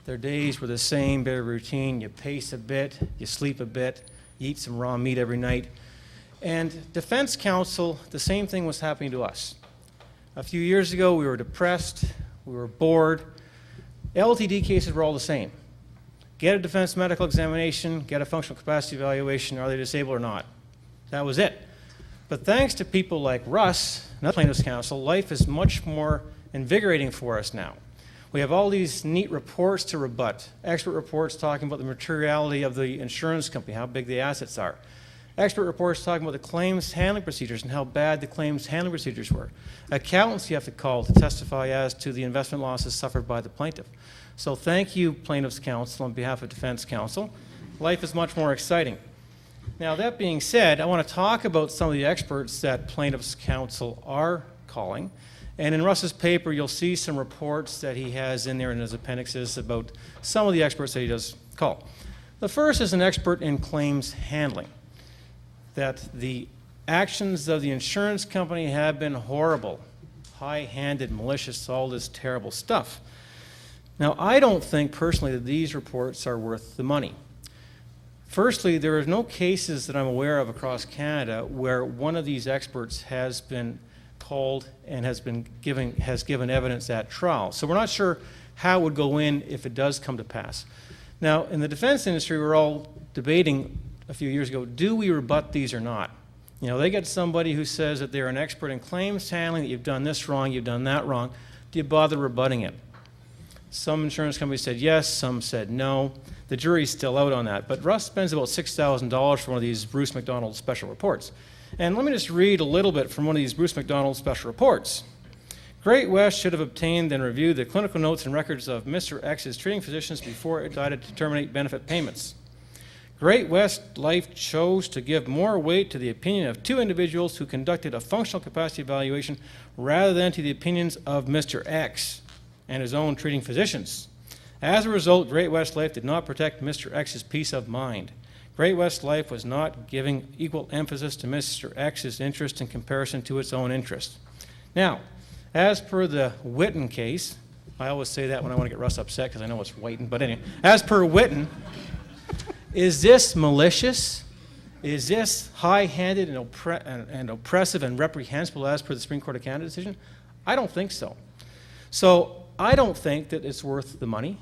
Their days were the same, very routine. You pace a bit, you sleep a bit, you eat some raw meat every night. And defense counsel, the same thing was happening to us. A few years ago, we were depressed, we were bored. LTD cases were all the same. Get a defense medical examination, get a functional capacity evaluation, are they disabled or not? That was it. But thanks to people like Russ and other plaintiffs' counsel, life is much more invigorating for us now. We have all these neat reports to rebut, expert reports talking about the materiality of the insurance company, how big the assets are. Expert reports talking about the claims handling procedures and how bad the claims handling procedures were. Accountants you have to call to testify as to the investment losses suffered by the plaintiff. So thank you, plaintiffs' counsel, on behalf of defense counsel. Life is much more exciting. Now, that being said, I want to talk about some of the experts that plaintiffs' counsel are calling. And in Russ's paper, you'll see some reports that he has in there in his appendixes about some of the experts that he does call. The first is an expert in claims handling, that the actions of the insurance company have been horrible, high-handed, malicious, all this terrible stuff. Now, I don't think personally that these reports are worth the money. Firstly, there are no cases that I'm aware of across Canada where one of these experts has been called and has given evidence at trial. So we're not sure how it would go in if it does come to pass. Now, in the defense industry, we're all debating a few years ago, do we rebut these or not? You know, they get somebody who says that they're an expert in claims handling, that you've done this wrong, you've done that wrong. Do you bother rebutting it? Some insurance companies said yes, some said no. The jury's still out on that. But Russ spends about $6,000 for one of these Bruce McDonald special reports. And let me just read a little bit from one of these Bruce McDonald special reports. Great West should have obtained and reviewed the clinical notes and records of Mr. X's treating physicians before it decided to terminate benefit payments. Great West Life chose to give more weight to the opinion of two individuals who conducted a functional capacity evaluation rather than to the opinions of Mr. X and his own treating physicians. As a result, Great West Life did not protect Mr. X's peace of mind. Great West Life was not giving equal emphasis to Mr. X's interest in comparison to its own interest. Now, as per the Witten case, I always say that when I want to get Russ upset because I know it's Whiten, but anyway, as per Witten, is this malicious? Is this high-handed and oppressive and reprehensible as per the Supreme Court of Canada decision? I don't think so. So I don't think that it's worth the money.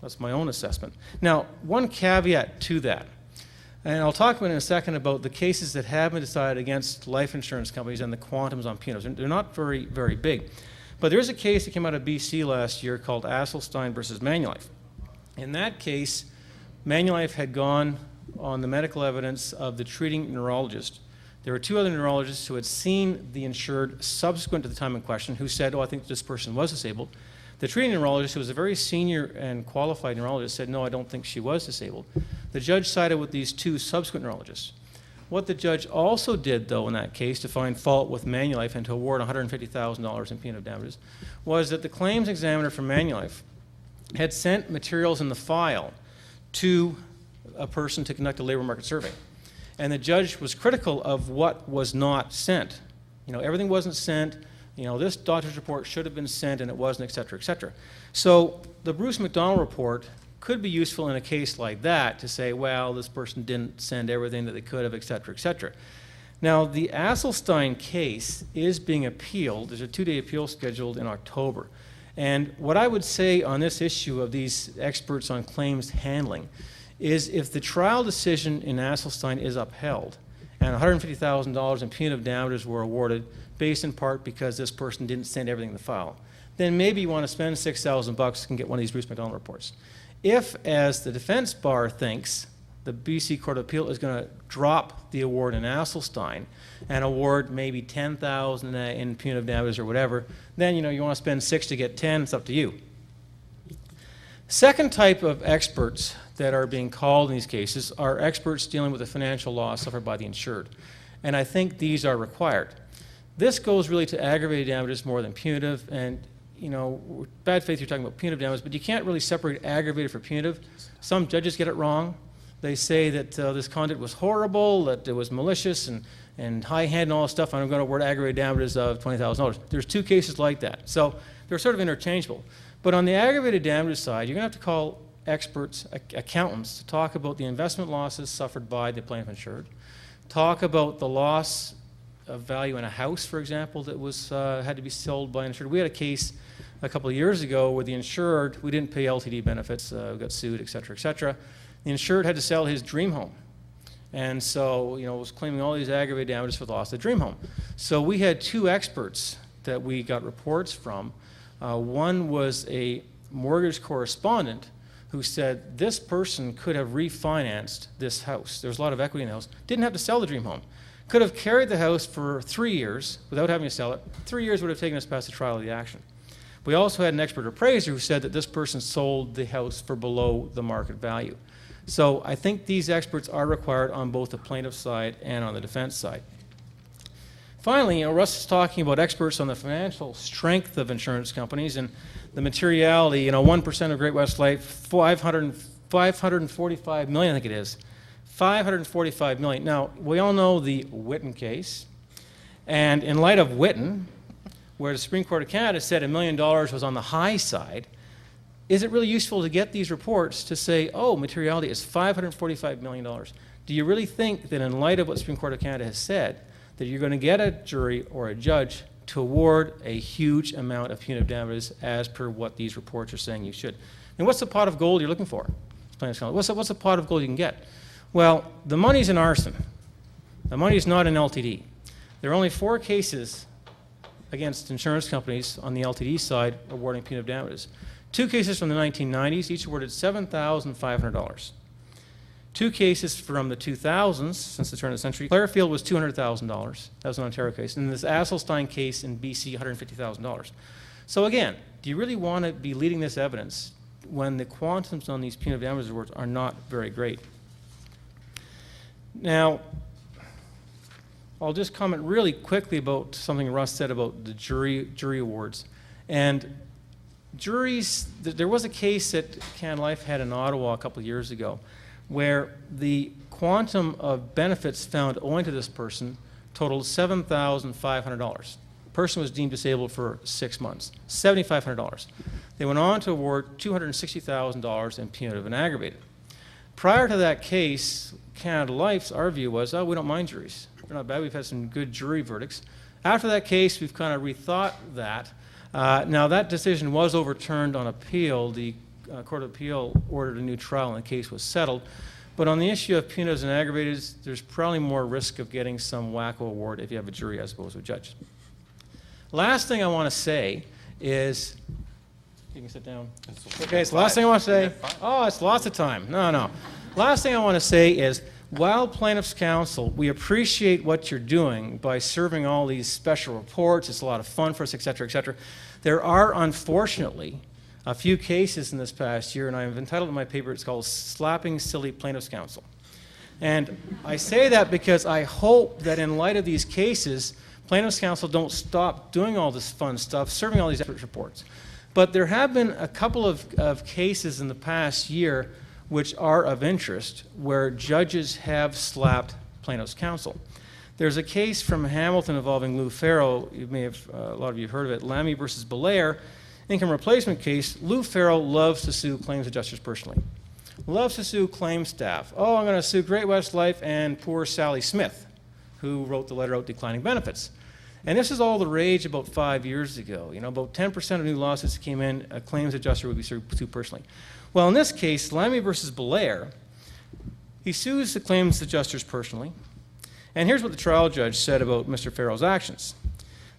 That's my own assessment. Now, one caveat to that, and I'll talk about in a second about the cases that have been decided against life insurance companies and the quantums on punitives. They're not very, very big. But there's a case that came out of BC last year called Asselstein versus Manulife. In that case, Manulife had gone on the medical evidence of the treating neurologist. There were two other neurologists who had seen the insured subsequent to the time in question who said, oh, I think this person was disabled. The treating neurologist, who was a very senior and qualified neurologist, said, no, I don't think she was disabled. The judge sided with these two subsequent neurologists. What the judge also did, though, in that case, to find fault with Manulife and to award $150,000 in punitive damages, was that the claims examiner from Manulife had sent materials in the file to a person to conduct a labor market survey. And the judge was critical of what was not sent. You know, everything wasn't sent. You know, this doctor's report should have been sent and it wasn't, et cetera, et cetera. So the Bruce McDonald report could be useful in a case like that to say, well, this person didn't send everything that they could have, et cetera, et cetera. Now, the Asselstein case is being appealed. There's a 2-day appeal scheduled in October. And what I would say on this issue of these experts on claims handling is if the trial decision in Asselstein is upheld and $150,000 in punitive damages were awarded based in part because this person didn't send everything in the file, then maybe you want to spend $6,000 and get one of these Bruce McDonald reports. If, as the defense bar thinks, the BC Court of Appeal is going to drop the award in Asselstein and award maybe $10,000 in punitive damages or whatever, then you want to spend $6 to get 10, it's up to you. Second type of experts that are being called in these cases are experts dealing with the financial loss suffered by the insured. And I think these are required. This goes really to aggravated damages more than punitive, and bad faith, you're talking about punitive damages, but you can't really separate aggravated from punitive. Some judges get it wrong. They say that this conduct was horrible, that it was malicious and high-handed and all this stuff, and I'm going to award aggravated damages of $20,000. There's two cases like that. So they're sort of interchangeable. But on the aggravated damages side, you're going to have to call experts, accountants, to talk about the investment losses suffered by the plaintiff insured, talk about the loss of value in a house, for example, that was had to be sold by an insured. We had a case a couple of years ago where the insured, we didn't pay LTD benefits, we got sued, et cetera, et cetera. The insured had to sell his dream home. And so, was claiming all these aggravated damages for the loss of the dream home. So we had two experts that we got reports from. One was a mortgage correspondent who said this person could have refinanced this house. There was a lot of equity in the house. Didn't have to sell the dream home. Could have carried the house for 3 years without having to sell it. 3 years would have taken us past the trial of the action. We also had an expert appraiser who said that this person sold the house for below the market value. So I think these experts are required on both the plaintiff side and on the defense side. Finally, Russ is talking about experts on the financial strength of insurance companies and the materiality. 1% of Great West Life, 545 million, I think it is. 545 million. Now, we all know the Witten case. And in light of Witten, where the Supreme Court of Canada said $1 million was on the high side, is it really useful to get these reports to say, oh, materiality is $545 million? Do you really think that in light of what the Supreme Court of Canada has said, that you're going to get a jury or a judge to award a huge amount of punitive damages as per what these reports are saying you should? And what's the pot of gold you're looking for? What's the pot of gold you can get? Well, the money's in arson. The money's not in LTD. There are only 4 cases against insurance companies on the LTD side awarding punitive damages. 2 cases from the 1990s, each awarded $7,500. Two cases from the 2000s, since the turn of the century. Clarefield was $200,000. That was an Ontario case. And this Asselstein case in BC, $150,000. So again, do you really want to be leading this evidence when the quantums on these punitive damages awards are not very great? Now, I'll just comment really quickly about something Russ said about the jury awards. And juries, there was a case that Canada Life had in Ottawa a couple of years ago where the quantum of benefits found owing to this person totaled $7,500. The person was deemed disabled for 6 months, $7,500. They went on to award $260,000 in punitive and aggravated. Prior to that case, Canada Life's, our view was, oh, we don't mind juries. They're not bad. We've had some good jury verdicts. After that case, we've kind of rethought that. Now, that decision was overturned on appeal. The Court of Appeal ordered a new trial, and the case was settled. But on the issue of punitives and aggravateds, there's probably more risk of getting some wacko award if you have a jury as opposed to a judge. Last thing I want to say is, you can sit down. Okay, so last thing I want to say, oh, it's lots of time. No. Last thing I want to say is, while Plaintiffs' Counsel, we appreciate what you're doing by serving all these special reports, it's a lot of fun for us, et cetera, there are, unfortunately, a few cases in this past year, and I've entitled in my paper, it's called Slapping Silly Plaintiffs' Counsel. And I say that because I hope that in light of these cases, Plaintiffs' Counsel don't stop doing all this fun stuff, serving all these reports. But there have been a couple of cases in the past year which are of interest, where judges have slapped Plaintiffs' Counsel. There's a case from Hamilton involving Lou Farrell. You may have, a lot of you have heard of it, Lamy versus Belair, income replacement case. Lou Farrell loves to sue claims adjusters personally. Loves to sue claim staff. Oh, I'm going to sue Great West Life and poor Sally Smith, who wrote the letter out declining benefits. And this is all the rage about 5 years ago. You know, about 10% of new lawsuits that came in, a claims adjuster would be sued personally. Well, in this case, Lamy versus Belair, he sues the claims adjusters personally. And here's what the trial judge said about Mr. Farrell's actions.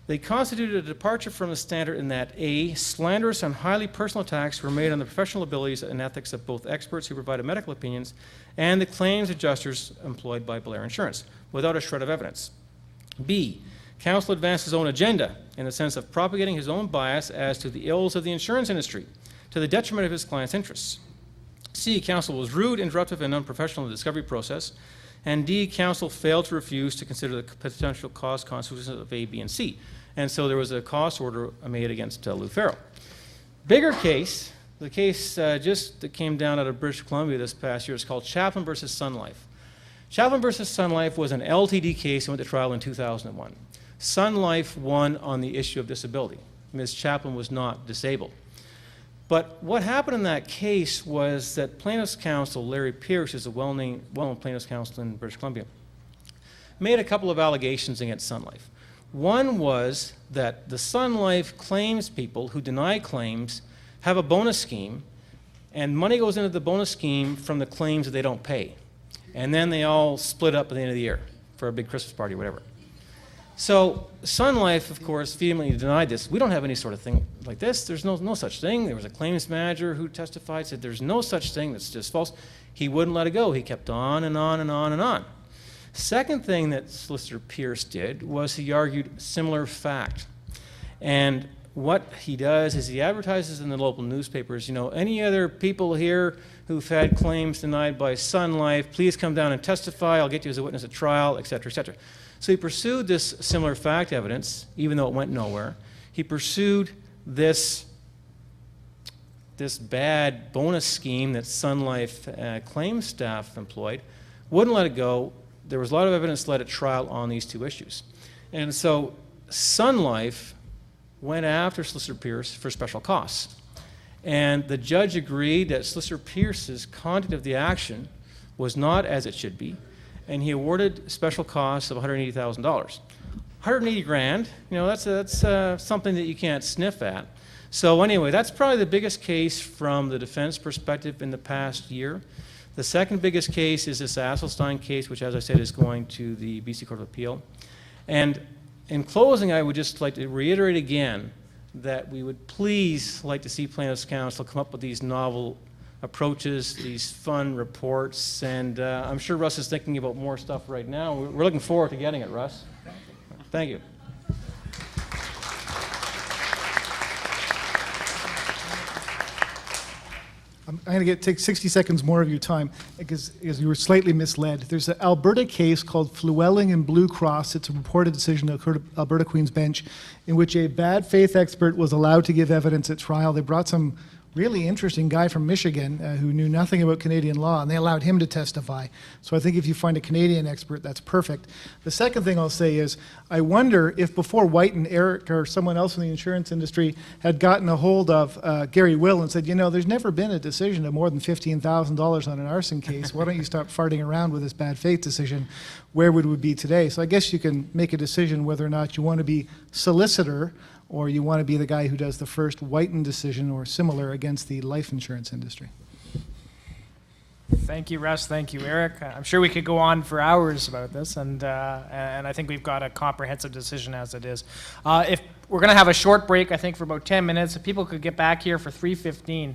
They constituted a departure from the standard in that A, slanderous and highly personal attacks were made on the professional abilities and ethics of both experts who provided medical opinions and the claims adjusters employed by Belair Insurance, without a shred of evidence. B, counsel advanced his own agenda in the sense of propagating his own bias as to the ills of the insurance industry, to the detriment of his client's interests. C, counsel was rude, interruptive, and unprofessional in the discovery process. And D, counsel failed to refuse to consider the potential cost consequences of A, B, and C. And so there was a cost order made against Lou Farrell. Bigger case, the case just that came down out of British Columbia this past year, is called Chaplin versus Sun Life. Chaplin versus Sun Life was an LTD case and went to trial in 2001. Sun Life won on the issue of disability. Ms. Chaplin was not disabled. But what happened in that case was that plaintiff's counsel, Larry Pierce, is a well-known plaintiff's counsel in British Columbia, made a couple of allegations against Sun Life. One was that the Sun Life claims people who deny claims have a bonus scheme, and money goes into the bonus scheme from the claims that they don't pay. And then they all split up at the end of the year for a big Christmas party or whatever. So Sun Life, of course, vehemently denied this. We don't have any sort of thing like this. There's no such thing. There was a claims manager who testified, said there's no such thing. That's just false. He wouldn't let it go. He kept on and on and on and on. Second thing that Solicitor Pierce did was he argued similar fact. And what he does is he advertises in the local newspapers, you know, any other people here who've had claims denied by Sun Life, please come down and testify. I'll get you as a witness at trial, et cetera, et cetera. So he pursued this similar fact evidence, even though it went nowhere. He pursued this bad bonus scheme that Sun Life claims staff employed, wouldn't let it go. There was a lot of evidence led at trial on these two issues. And so Sun Life went after Solicitor Pierce for special costs. And the judge agreed that Solicitor Pierce's conduct of the action was not as it should be, and he awarded special costs of $180,000. 180 grand, you know, that's something that you can't sniff at. So anyway, that's probably the biggest case from the defense perspective in the past year. The second biggest case is this Asselstein case, which, as I said, is going to the BC Court of Appeal. And in closing, I would just like to reiterate again that we would please like to see plaintiffs' counsel come up with these novel approaches, these fun reports, and I'm sure Russ is thinking about more stuff right now. We're looking forward to getting it, Russ. Thank you. I'm going to take 60 seconds more of your time because you were slightly misled. There's an Alberta case called Flewelling and Blue Cross. It's a reported decision of Alberta Queen's Bench in which a bad faith expert was allowed to give evidence at trial. They brought some really interesting guy from Michigan who knew nothing about Canadian law, and they allowed him to testify. So I think if you find a Canadian expert, that's perfect. The second thing I'll say is, I wonder if before White and Eric or someone else in the insurance industry had gotten a hold of Gary Will and said, you know, there's never been a decision of more than $15,000 on an arson case. Why don't you stop farting around with this bad faith decision? Where would we be today? So I guess you can make a decision whether or not you want to be solicitor or you want to be the guy who does the first Whiten decision or similar against the life insurance industry. Thank you, Russ. Thank you, Eric. I'm sure we could go on for hours about this, and I think we've got a comprehensive decision as it is. If we're going to have a short break, I think for about 10 minutes, if people could get back here for 3:15,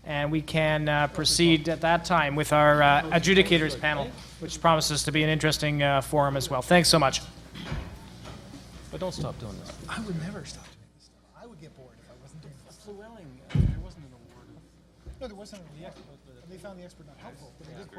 and we can proceed at that time with our adjudicators panel, which promises to be an interesting forum as well. Thanks so much. But don't stop doing this. I would never stop doing this stuff. I would get bored if I wasn't doing this. Flewelling, there wasn't an award. No, there wasn't. They found the expert not helpful. But they did